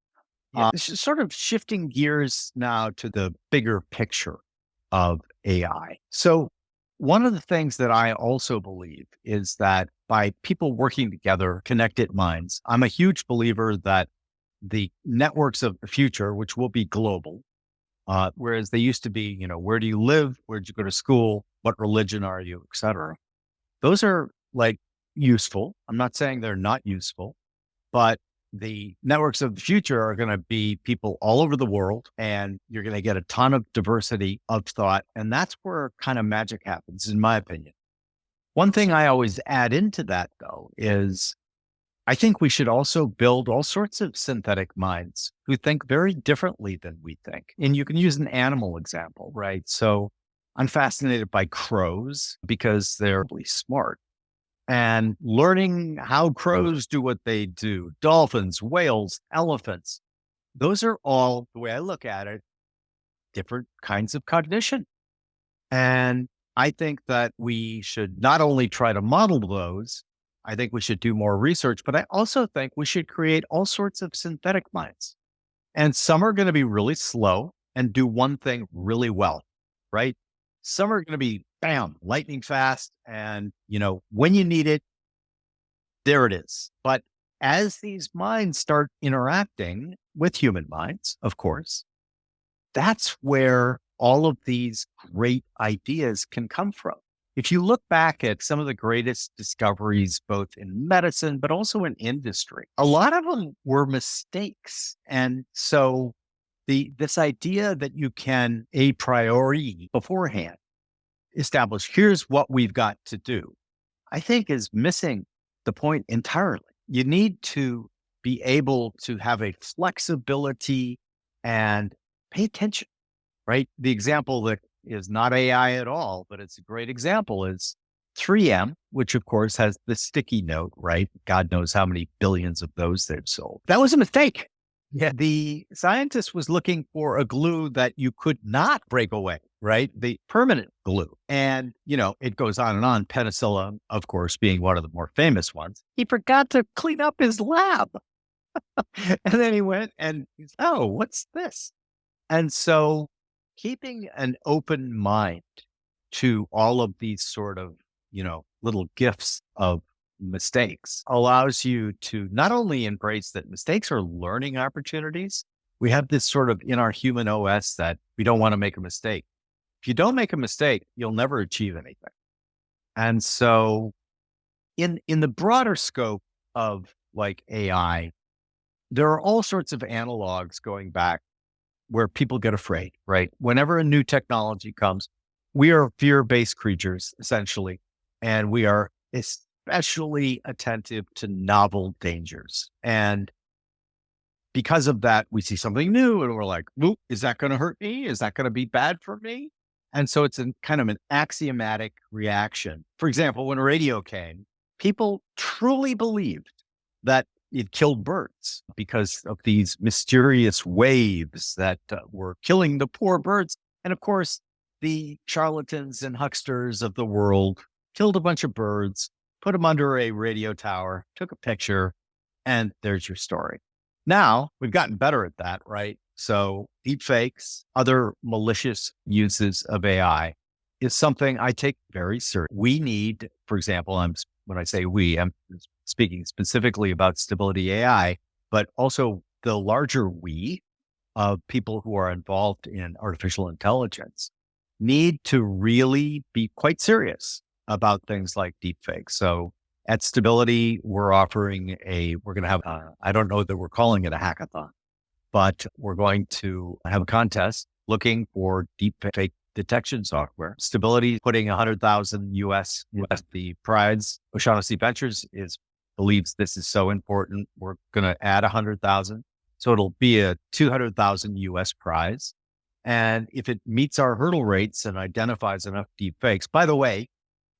Sort of shifting gears now to the bigger picture of AI. So one of the things that I also believe is that by people working together, connected minds, I'm a huge believer that the networks of the future, which will be global, whereas they used to be, where do you live? Where'd you go to school? What religion are you, et cetera? Those are like useful. I'm not saying they're not useful, but the networks of the future are going to be people all over the world, and you're going to get a ton of diversity of thought. And that's where kind of magic happens, in my opinion. One thing I always add into that, though, is I think we should also build all sorts of synthetic minds who think very differently than we think. And you can use an animal example, right? So I'm fascinated by crows because they're really smart. And learning how crows do what they do, dolphins, whales, elephants, those are all, the way I look at it, different kinds of cognition. And I think that we should not only try to model those, I think we should do more research, but I also think we should create all sorts of synthetic minds. And some are going to be really slow and do one thing really well, right? Some are going to be, bam, lightning fast. And, when you need it, there it is. But as these minds start interacting with human minds, of course, that's where all of these great ideas can come from. If you look back at some of the greatest discoveries, both in medicine, but also in industry, a lot of them were mistakes. And so this idea that you can a priori beforehand establish, here's what we've got to do, I think is missing the point entirely. You need to be able to have a flexibility and pay attention, right? The example that is not AI at all, but it's a great example is 3M, which of course has the sticky note, right? God knows how many billions of those they've sold. That was a mistake. Yeah. The scientist was looking for a glue that you could not break away, right? The permanent glue. And, it goes on and on. Penicillin, of course, being one of the more famous ones. He forgot to clean up his lab. And then he went and he's, oh, what's this? And so keeping an open mind to all of these sort of, little gifts of mistakes allows you to not only embrace that mistakes are learning opportunities. We have this sort of in our human OS that we don't want to make a mistake. If you don't make a mistake, you'll never achieve anything. And so in the broader scope of like AI, there are all sorts of analogs going back where people get afraid, right? Whenever a new technology comes, we are fear-based creatures, essentially, and we are especially attentive to novel dangers. And because of that, we see something new and we're like, "Oop, is that going to hurt me? Is that going to be bad for me?" And so it's kind of an axiomatic reaction. For example, when radio came, people truly believed that it killed birds because of these mysterious waves that were killing the poor birds. And of course, the charlatans and hucksters of the world killed a bunch of birds, put them under a radio tower, took a picture, and there's your story. Now we've gotten better at that, right? So deepfakes, other malicious uses of AI is something I take very seriously. We need, for example, when I say we, I'm speaking specifically about Stability AI, but also the larger we of people who are involved in artificial intelligence need to really be quite serious about things like deepfakes. So at Stability, we're going to have, I don't know that we're calling it a hackathon, but we're going to have a contest looking for deepfake detection software. Stability putting 100,000 US. The prize, O'Shaughnessy Ventures believes this is so important. We're going to add 100,000. So it'll be a 200,000 US prize. And if it meets our hurdle rates and identifies enough deep fakes, by the way,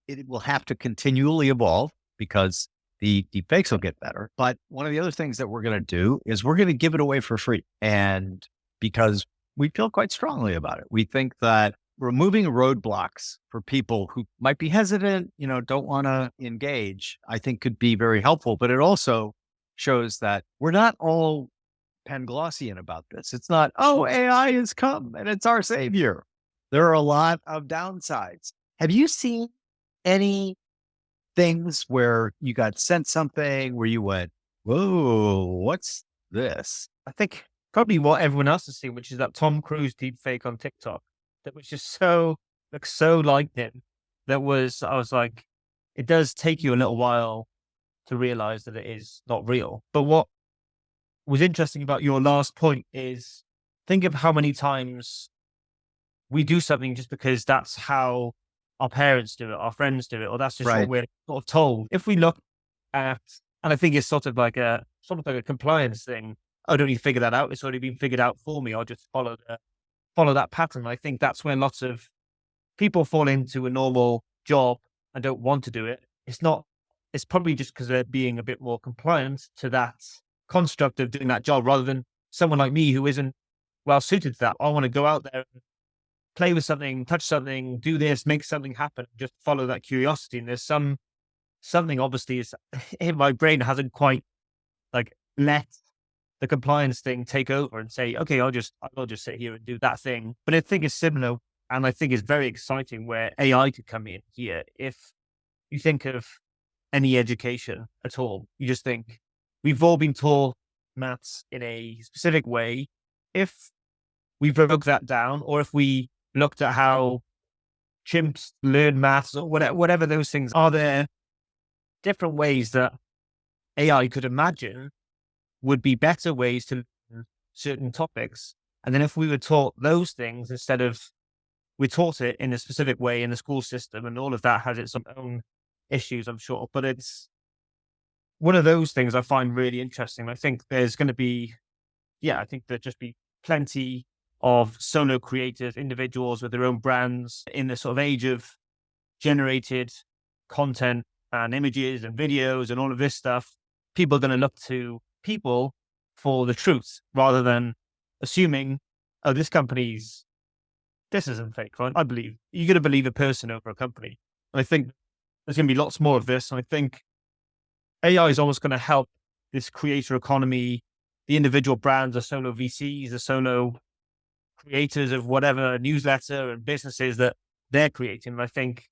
it will have to continually evolve because the deep fakes will get better. But one of the other things that we're going to do is we're going to give it away for free. And because we feel quite strongly about it, we think that removing roadblocks for people who might be hesitant, don't want to engage, I think could be very helpful. But it also shows that we're not all Panglossian about this. It's not, oh, AI has come and it's our savior. There are a lot of downsides. Have you seen any things where you got sent something where you went, whoa, what's this? I think probably what everyone else has seen, which is that Tom Cruise deep fake on TikTok that was just so like him. I was like, it does take you a little while to realize that it is not real. But what was interesting about your last point is think of how many times we do something just because that's how our parents do it, our friends do it, or that's just what Right. we're sort of told. If we look at, and I think it's sort of like a compliance thing. Oh, don't you figure that out? It's already been figured out for me. I'll just follow that pattern. I think that's where lots of people fall into a normal job and don't want to do it. It's not. It's probably just because they're being a bit more compliant to that construct of doing that job, rather than someone like me who isn't well suited to that. I want to go out there and play with something, touch something, do this, make something happen, just follow that curiosity. And there's something obviously is in my brain hasn't quite like let the compliance thing take over and say, okay, I'll just sit here and do that thing. But I think it's similar, and I think it's very exciting where AI could come in here. If you think of any education at all, you just think we've all been taught maths in a specific way. If we broke that down, or if we looked at how chimps learn maths or whatever those things are, there different ways that AI could imagine would be better ways to learn certain topics. And then if we were taught those things instead of we taught it in a specific way in the school system, and all of that has its own issues, I'm sure. But it's one of those things I find really interesting. I think there's going to be, I think there'll just be plenty of solo creators, individuals with their own brands in the sort of age of generated content and images and videos and all of this stuff. People are going to look to people for the truth rather than assuming, oh, this isn't fake, right? I believe you're going to believe a person over a company. And I think there's going to be lots more of this. And I think AI is almost going to help this creator economy, the individual brands, the solo VCs, the solo creators of whatever newsletter and businesses that they're creating. And I think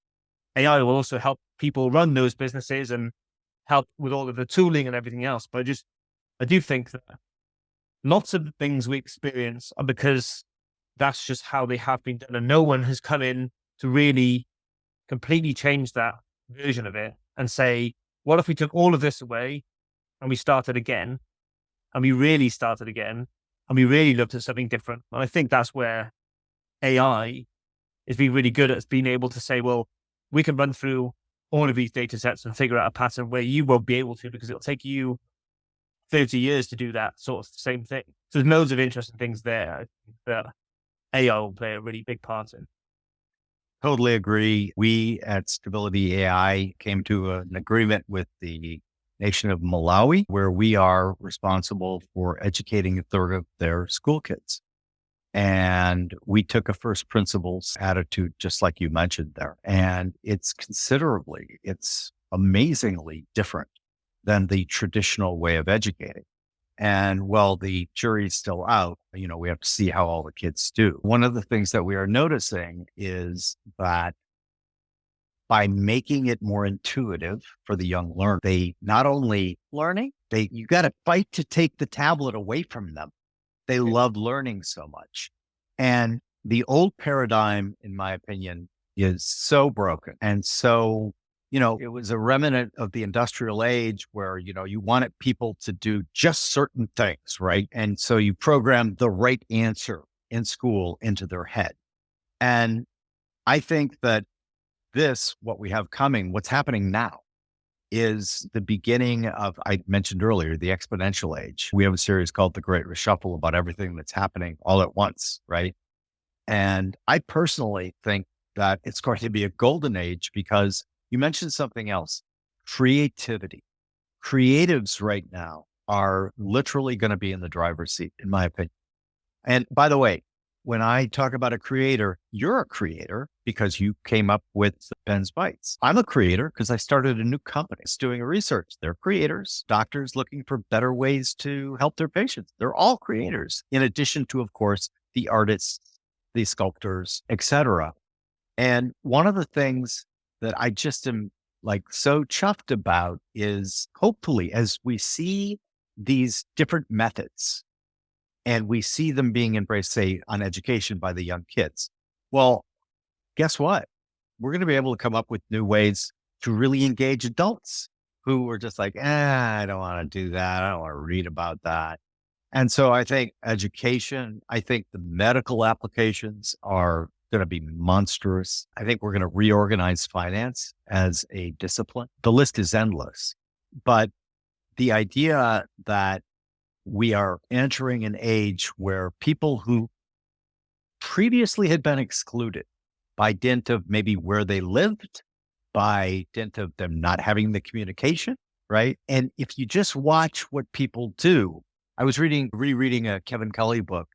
AI will also help people run those businesses and help with all of the tooling and everything else. But I do think that lots of the things we experience are because that's just how they have been done. And no one has come in to really completely change that version of it and say, what if we took all of this away and we started again, and we really started again, and we really looked at something different? And I think that's where AI is being really good at being able to say, well, we can run through all of these data sets and figure out a pattern where you won't be able to, because it'll take you 30 years to do that sort of same thing. So there's loads of interesting things there I think that AI will play a really big part in. Totally agree. We at Stability AI came to an agreement with the nation of Malawi, where we are responsible for educating a third of their school kids. And we took a first principles attitude, just like you mentioned there. And it's amazingly different than the traditional way of educating. And while the jury's still out, we have to see how all the kids do. One of the things that we are noticing is that by making it more intuitive for the young learner, they not only learning, you got to fight to take the tablet away from them. They love learning so much. And the old paradigm, in my opinion, is so broken. And so, it was a remnant of the industrial age where, you wanted people to do just certain things, right? And so you programmed the right answer in school into their head. And I think that what's happening now is the beginning of, I mentioned earlier, the exponential age. We have a series called The Great Reshuffle about everything that's happening all at once, right? And I personally think that it's going to be a golden age because you mentioned something else, creativity. Creatives right now are literally going to be in the driver's seat, in my opinion. And by the way, when I talk about a creator, you're a creator because you came up with Ben's Bites. I'm a creator because I started a new company. It's doing research. They're creators, doctors looking for better ways to help their patients. They're all creators, in addition to, of course, the artists, the sculptors, etc. And one of the things that I just am like so chuffed about is hopefully as we see these different methods and we see them being embraced, say, on education by the young kids. Well, guess what? We're going to be able to come up with new ways to really engage adults who are just like, I don't want to do that. I don't want to read about that. And so I think education, I think the medical applications are going to be monstrous. I think we're going to reorganize finance as a discipline. The list is endless. But the idea that we are entering an age where people who previously had been excluded by dint of maybe where they lived, by dint of them not having the communication, right? And if you just watch what people do, I was rereading a Kevin Kelly book,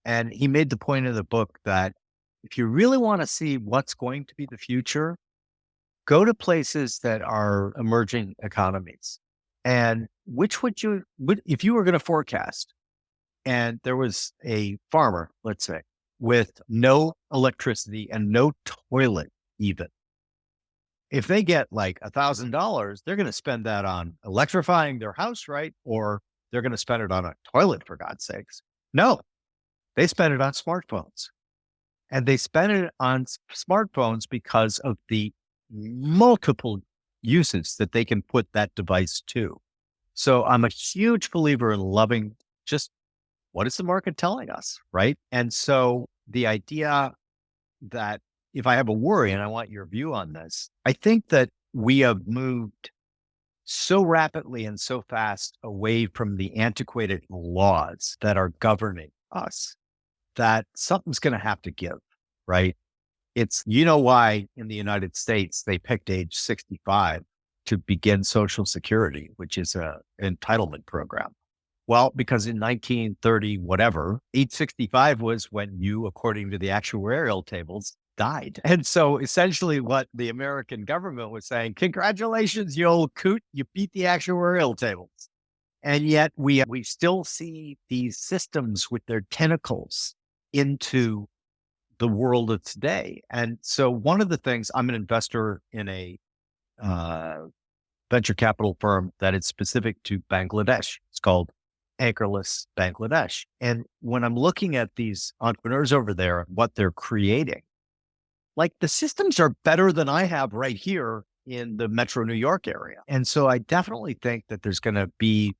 and he made the point of the book that if you really want to see what's going to be the future, go to places that are emerging economies. And if you were going to forecast, and there was a farmer, let's say, with no electricity and no toilet even, if they get like $1,000, they're going to spend that on electrifying their house, right? Or they're going to spend it on a toilet, for God's sakes. No, they spend it on smartphones. And they spend it on smartphones because of the multiple uses that they can put that device to. So I'm a huge believer in loving just what is the market telling us, right? And so the idea that if I have a worry, and I want your view on this, I think that we have moved so rapidly and so fast away from the antiquated laws that are governing us that something's going to have to give, right? It's, why in the United States, they picked age 65 to begin Social Security, which is a entitlement program. Well, because in 1930, whatever, age 65 was when you, according to the actuarial tables, died. And so essentially what the American government was saying, congratulations, you old coot, you beat the actuarial tables. And yet we still see these systems with their tentacles into the world of today. And so one of the things, I'm an investor in a venture capital firm that is specific to Bangladesh. It's called Anchorless Bangladesh. And when I'm looking at these entrepreneurs over there, what they're creating, like the systems are better than I have right here in the Metro New York area. And so I definitely think that there's gotta be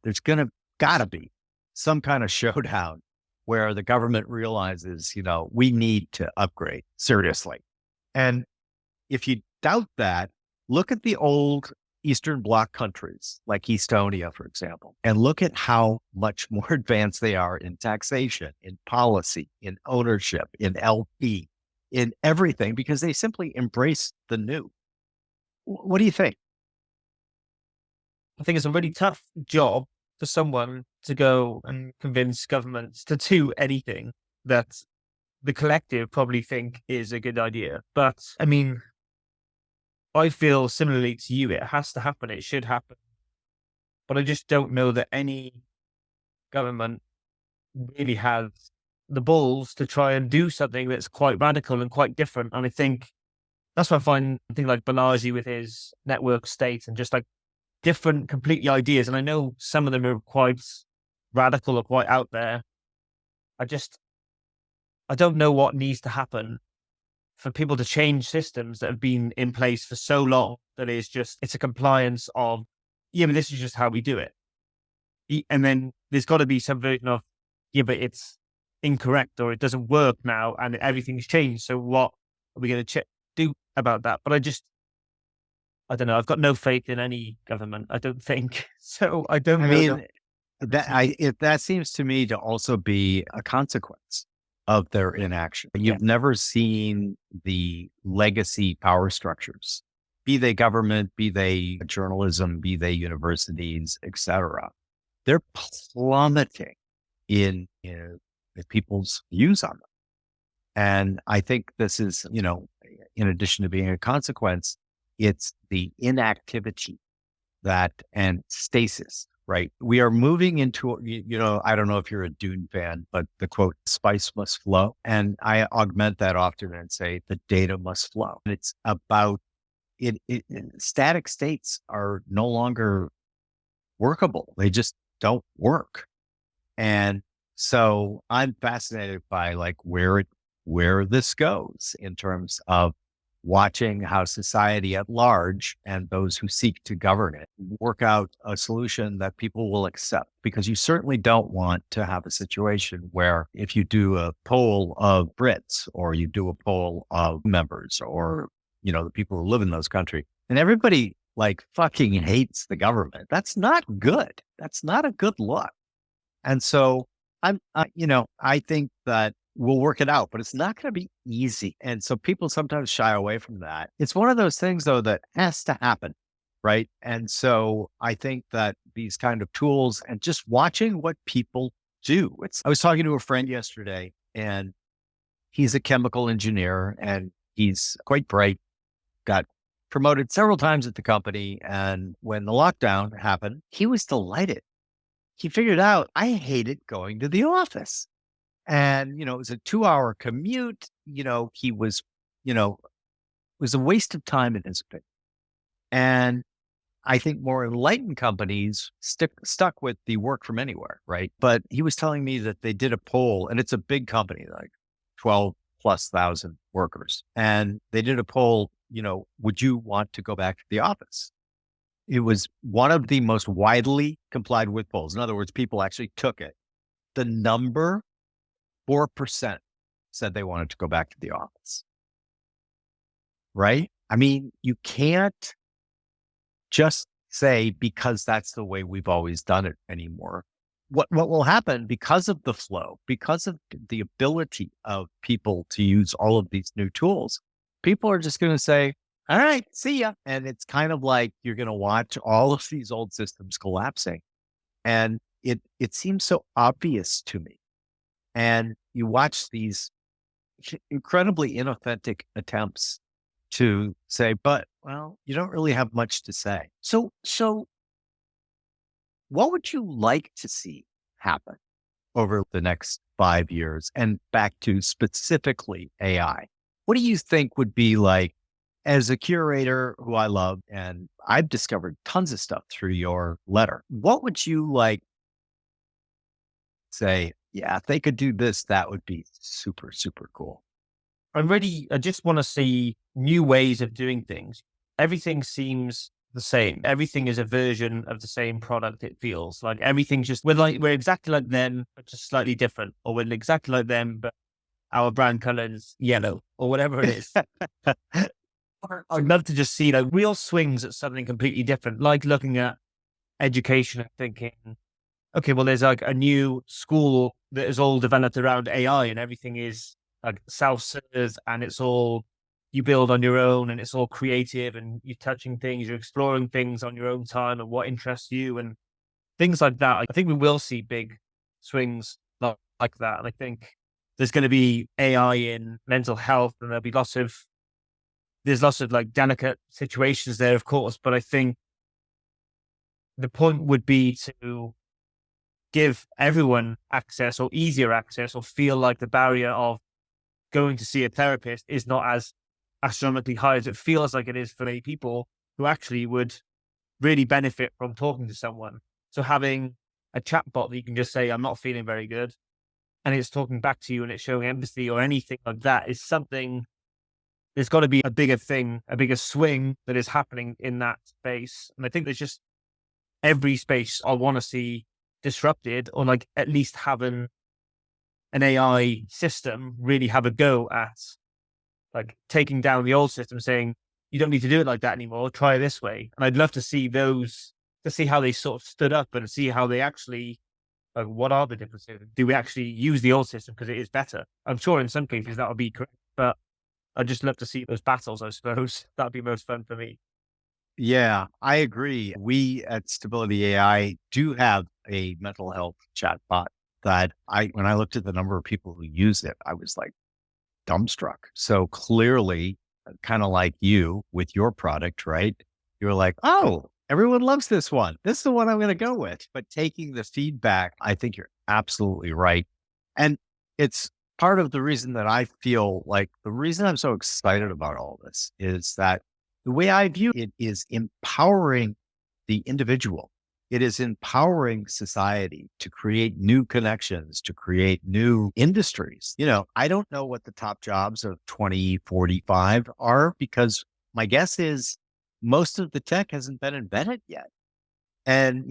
some kind of showdown where the government realizes, we need to upgrade seriously. And if you doubt that, look at the old Eastern Bloc countries like Estonia, for example, and look at how much more advanced they are in taxation, in policy, in ownership, in LP, in everything, because they simply embrace the new. What do you think? I think it's a really tough job for someone to go and convince governments to do anything that the collective probably think is a good idea. But I mean, I feel similarly to you, it has to happen. It should happen. But I just don't know that any government really has the balls to try and do something that's quite radical and quite different. And I think that's why I find things like Balaji with his network state and just like different completely ideas. And I know some of them are quite radical or quite out there. I don't know what needs to happen for people to change systems that have been in place for so long that it's a compliance of, but this is just how we do it. And then there's got to be some version of, but it's incorrect or it doesn't work now and everything's changed. So what are we going to do about that? But I don't know. I've got no faith in any government, I don't think. So I don't know. That seems to me to also be a consequence of their inaction. You've never seen the legacy power structures, be they government, be they journalism, be they universities, etc. They're plummeting in people's views on them. And I think this is, in addition to being a consequence, it's the inactivity and stasis right? We are moving into, I don't know if you're a Dune fan, but the quote, spice must flow. And I augment that often and say the data must flow. And it's about static states are no longer workable. They just don't work. And so I'm fascinated by like where this goes in terms of watching how society at large and those who seek to govern it work out a solution that people will accept. Because you certainly don't want to have a situation where if you do a poll of Brits or you do a poll of members or, the people who live in those countries and everybody like fucking hates the government. That's not good. That's not a good look. And so I think that we'll work it out, but it's not going to be easy. And so people sometimes shy away from that. It's one of those things though, that has to happen. Right. And so I think that these kind of tools and just watching what people do. I was talking to a friend yesterday and he's a chemical engineer and he's quite bright, got promoted several times at the company. And when the lockdown happened, he was delighted. He figured out I hated going to the office. And, it was a 2-hour commute. He was, it was a waste of time in his opinion. And I think more enlightened companies stuck with the work from anywhere, right? But he was telling me that they did a poll and it's a big company, like 12,000+ workers. And they did a poll, would you want to go back to the office? It was one of the most widely complied with polls. In other words, people actually took it. The number 4% said they wanted to go back to the office. Right? I mean, you can't just say because that's the way we've always done it anymore. What will happen because of the flow, because of the ability of people to use all of these new tools, people are just going to say, all right, see ya. And it's kind of like you're going to watch all of these old systems collapsing. And it seems so obvious to me. And you watch these incredibly inauthentic attempts to say, but, well, you don't really have much to say. So what would you like to see happen over the next 5 years? And back to specifically AI, what do you think would be like, as a curator who I love, and I've discovered tons of stuff through your letter, what would you like say, yeah, if they could do this, that would be super, super cool? I just want to see new ways of doing things. Everything seems the same. Everything is a version of the same product. It feels like everything's just, we're exactly like them, but just slightly different, or we're exactly like them, but our brand color is yellow or whatever it is. I'd love to just see like real swings at something completely different, like looking at education and thinking, okay, well, there's like a new school that is all developed around AI and everything is like self-serve and it's all you build on your own and it's all creative and you're touching things, you're exploring things on your own time and what interests you and things like that. I think we will see big swings like that. And I think there's going to be AI in mental health and there's lots of like delicate situations there, of course, but I think the point would be to give everyone access or easier access or feel like the barrier of going to see a therapist is not as astronomically high as it feels like it is for many people who actually would really benefit from talking to someone. So having a chatbot that you can just say, I'm not feeling very good, and it's talking back to you and it's showing empathy or anything like that is something, there's got to be a bigger thing, a bigger swing that is happening in that space. And I think there's just every space I want to see disrupted, or like at least having an AI system really have a go at like taking down the old system, saying, you don't need to do it like that anymore, try it this way. And I'd love to see those, to see how they sort of stood up and see how they actually, like, what are the differences? Do we actually use the old system because it is better? I'm sure in some cases that would be correct, but I'd just love to see those battles, I suppose. That'd be most fun for me. Yeah, I agree. We at Stability AI do have a mental health chatbot that when I looked at the number of people who use it, I was like dumbstruck. So clearly, kind of like you with your product, right? You're like, oh, everyone loves this one. This is the one I'm going to go with. But taking the feedback, I think you're absolutely right. And it's part of the reason that I feel like the reason I'm so excited about all this is that the way I view it is empowering the individual. It is empowering society to create new connections, to create new industries. I don't know what the top jobs of 2045 are because my guess is most of the tech hasn't been invented yet. And,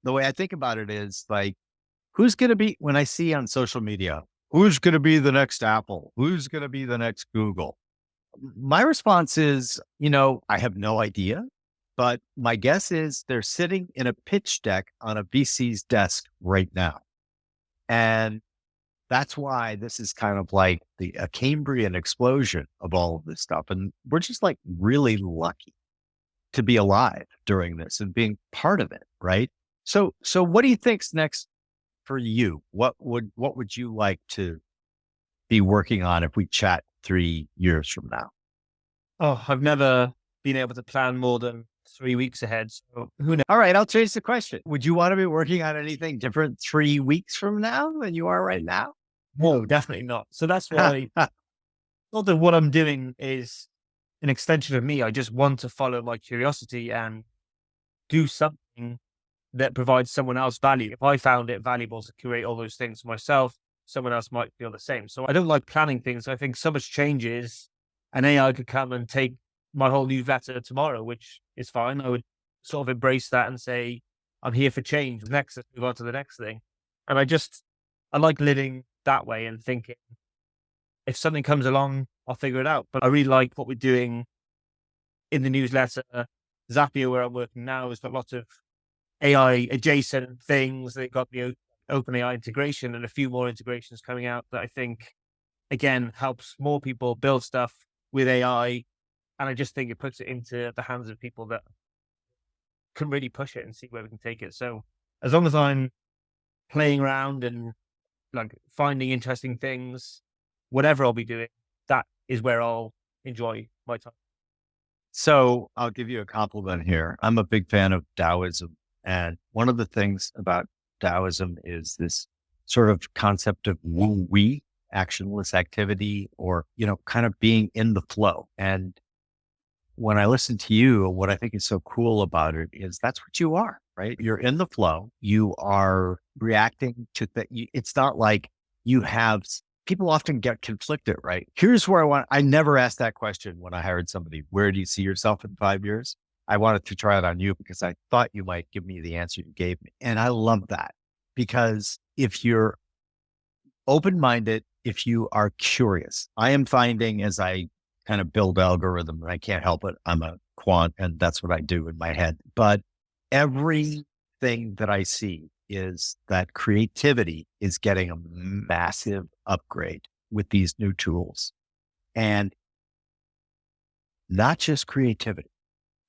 the way I think about it is like, who's going to be, when I see on social media, who's going to be the next Apple? Who's going to be the next Google? My response is, I have no idea. But my guess is they're sitting in a pitch deck on a VC's desk right now. And that's why this is kind of like a Cambrian explosion of all of this stuff. And we're just like really lucky to be alive during this and being part of it. Right. So what do you think's next for you? What would you like to be working on if we chat 3 years from now? Oh, I've never been able to plan more than 3 weeks ahead. So who knows? All right, I'll change the question. Would you want to be working on anything different 3 weeks from now than you are right now? No, definitely not. So that's why not that what I'm doing is an extension of me. I just want to follow my curiosity and do something that provides someone else value. If I found it valuable to create all those things for myself, someone else might feel the same. So I don't like planning things. I think so much changes and AI could come and take my whole newsletter tomorrow, which is fine. I would sort of embrace that and say, I'm here for change. Next, let's move on to the next thing. And I like living that way and thinking if something comes along, I'll figure it out. But I really like what we're doing in the newsletter. Zapier, where I'm working now, has got lots of AI adjacent things. They've got the open AI integration and a few more integrations coming out that I think, again, helps more people build stuff with AI. And I just think it puts it into the hands of people that can really push it and see where we can take it. So as long as I'm playing around and like finding interesting things, whatever I'll be doing, that is where I'll enjoy my time. So I'll give you a compliment here. I'm a big fan of Taoism. And one of the things about Taoism is this sort of concept of wu wei, actionless activity, or, kind of being in the flow. And when I listen to you, what I think is so cool about it is that's what you are, right? You're in the flow. You are reacting to it's not like people often get conflicted, right? Here's where I never asked that question when I hired somebody. Where do you see yourself in 5 years? I wanted to try it on you because I thought you might give me the answer you gave me. And I love that because if you're open-minded, if you are curious, I am finding as I kind of build algorithm, and I can't help it. I'm a quant and that's what I do in my head. But everything that I see is that creativity is getting a massive upgrade with these new tools. And not just creativity,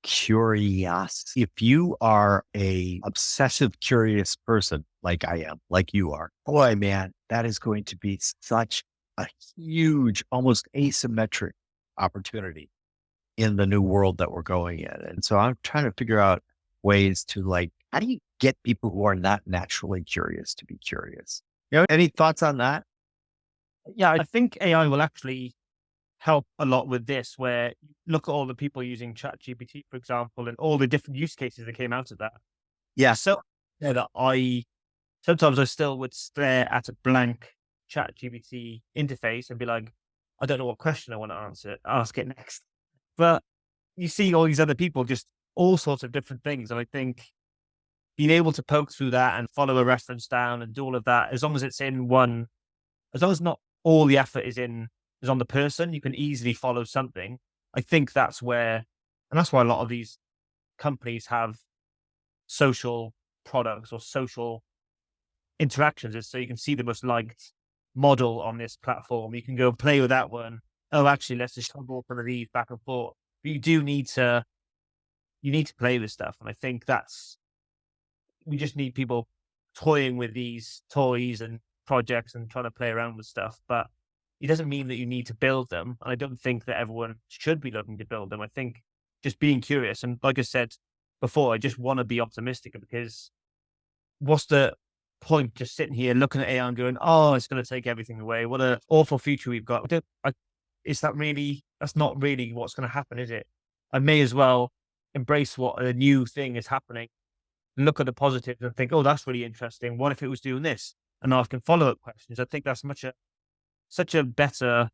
curiosity. If you are a obsessive curious person like I am, like you are, boy, man, that is going to be such a huge, almost asymmetric opportunity in the new world that we're going in. And so I'm trying to figure out ways to how do you get people who are not naturally curious to be curious? Any thoughts on that? Yeah, I think AI will actually help a lot with this, where you look at all the people using ChatGPT, for example, and all the different use cases that came out of that. Yeah. So that sometimes I still would stare at a blank ChatGPT interface and be like, I don't know what question I want to answer. Ask it next. But you see all these other people, just all sorts of different things. And I think being able to poke through that and follow a reference down and do all of that, as long as it's in one, as long as not all the effort is on the person, you can easily follow something. I think that's where, and that's why a lot of these companies have social products or social interactions, is so you can see the most liked model on this platform. You can go play with that one. Oh, actually, let's just toggle some of these back and forth. But you need to play with stuff. And I think we just need people toying with these toys and projects and trying to play around with stuff. But it doesn't mean that you need to build them. And I don't think that everyone should be looking to build them. I think just being curious. And like I said before. I just want to be optimistic, because what's the point just sitting here looking at AI and going, oh, it's going to take everything away. What an awful future we've got. That's not really what's going to happen, is it? I may as well embrace what a new thing is happening, look at the positives and think, oh, that's really interesting. What if it was doing this? And asking follow-up questions. I think that's such a better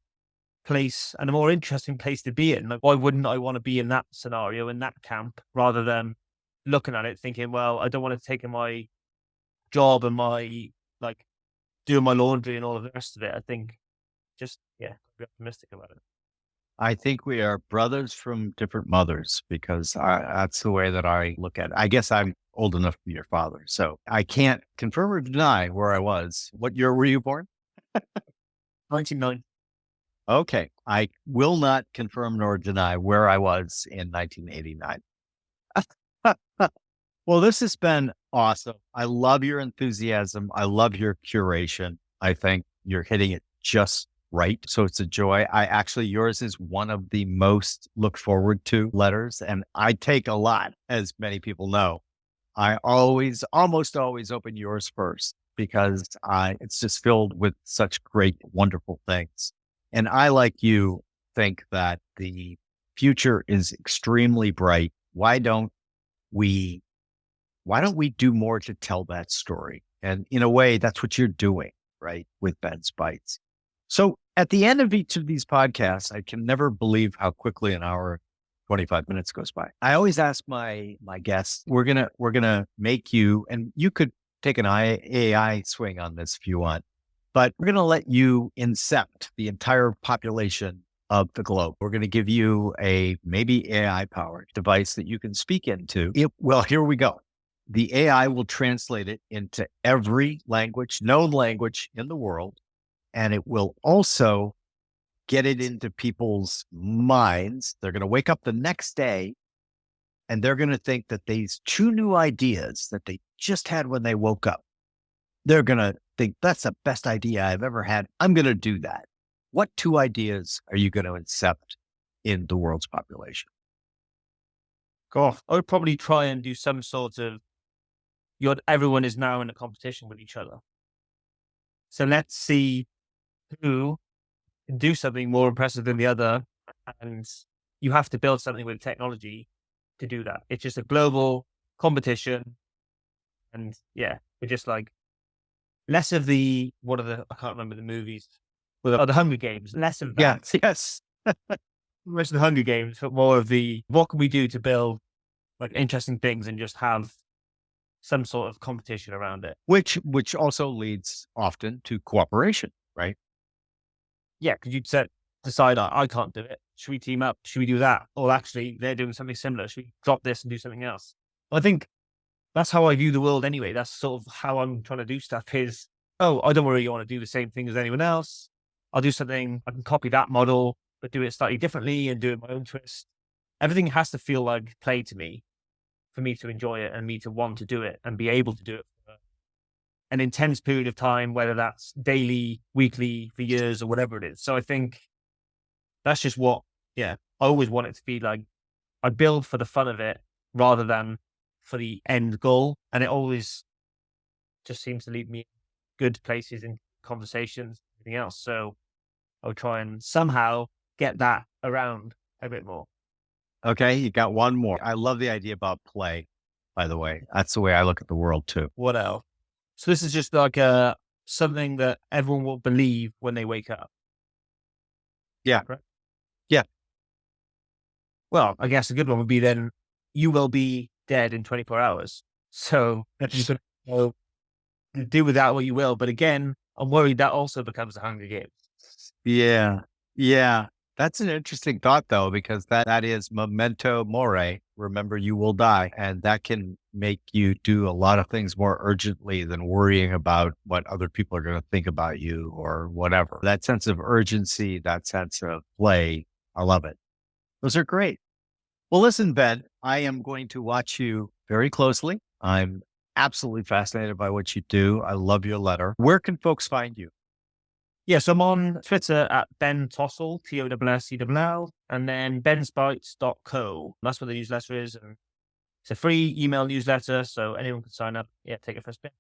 place and a more interesting place to be in. Like, why wouldn't I want to be in that scenario, in that camp, rather than looking at it thinking, well, I don't want to take my job and my, like, doing my laundry and all of the rest of it. I think be optimistic about it. I think we are brothers from different mothers, because that's the way that I look at it. I guess I'm old enough to be your father, so I can't confirm or deny where I was. What year were you born? 99. Okay. I will not confirm nor deny where I was in 1989. Well, this has been awesome. I love your enthusiasm. I love your curation. I think you're hitting it just right. So it's a joy. Yours is one of the most look forward to letters, and I take a lot, as many people know. I almost always open yours first, because it's just filled with such great, wonderful things. And I, like you, think that the future is extremely bright. Why don't we do more to tell that story? And in a way, that's what you're doing, right, with Ben's Bites. So at the end of each of these podcasts, I can never believe how quickly an hour, 25 minutes goes by. I always ask my guests, we're gonna make you, and you could take an AI swing on this if you want, but we're gonna let you incept the entire population of the globe. We're going to give you a maybe AI powered device that you can speak into. Well, here we go. The AI will translate it into every language, known language in the world, and it will also get it into people's minds. They're going to wake up the next day and they're going to think that these two new ideas that they just had when they woke up, they're going to think that's the best idea I've ever had. I'm going to do that. What two ideas are you going to incept in the world's population? Gosh, I would probably try and do some sort of, everyone is now in a competition with each other. So let's see who can do something more impressive than the other. And you have to build something with technology to do that. It's just a global competition. And we're just like less of I can't remember the movies. Well, the Hunger Games, less of that. Yes. Less of the Hunger Games, but more of what can we do to build like interesting things and just have some sort of competition around it. Which also leads often to cooperation, right? Yeah, because you'd decide, I can't do it. Should we team up? Should we do that? Or actually, they're doing something similar. Should we drop this and do something else? I think that's how I view the world anyway. That's sort of how I'm trying to do stuff is, I don't really want to do the same thing as anyone else. I'll do something, I can copy that model, but do it slightly differently and do it my own twist. Everything has to feel like play to me for me to enjoy it and me to want to do it and be able to do it for an intense period of time, whether that's daily, weekly, for years or whatever it is. So I think that's just I always want it to be like, I build for the fun of it rather than for the end goal. And it always just seems to lead me in good places in conversations, everything else. So I'll try and somehow get that around a bit more. Okay, you got one more. I love the idea about play, by the way. That's the way I look at the world too. What else? So this is just like something that everyone will believe when they wake up. Yeah. Correct? Yeah. Well, I guess a good one would be then you will be dead in 24 hours. So that's do with that what you will. But again, I'm worried that also becomes the Hunger Games. Yeah. Yeah. That's an interesting thought, though, because that is memento mori. Remember, you will die. And that can make you do a lot of things more urgently than worrying about what other people are going to think about you or whatever. That sense of urgency, that sense of play, I love it. Those are great. Well, listen, Ben, I am going to watch you very closely. I'm absolutely fascinated by what you do. I love your letter. Where can folks find you? Yes, I'm on Twitter at Ben Tossell, Tossell, and then bensbites.co. That's where the newsletter is. And It's a free email newsletter, so anyone can sign up. Yeah, take it for a spin.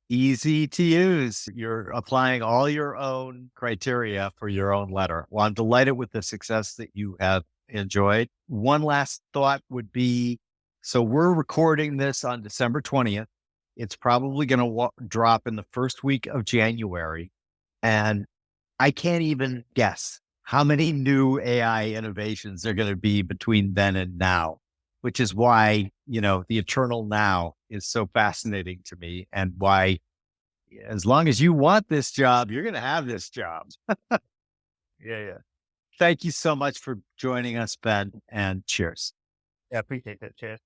Easy to use. You're applying all your own criteria for your own letter. Well, I'm delighted with the success that you have enjoyed. One last thought would be, so we're recording this on December 20th. It's probably going to drop in the first week of January. And I can't even guess how many new AI innovations are going to be between then and now, which is why, the eternal now is so fascinating to me, and why, as long as you want this job, you're going to have this job. Yeah. Thank you so much for joining us, Ben, and cheers. Yeah, appreciate it. Cheers.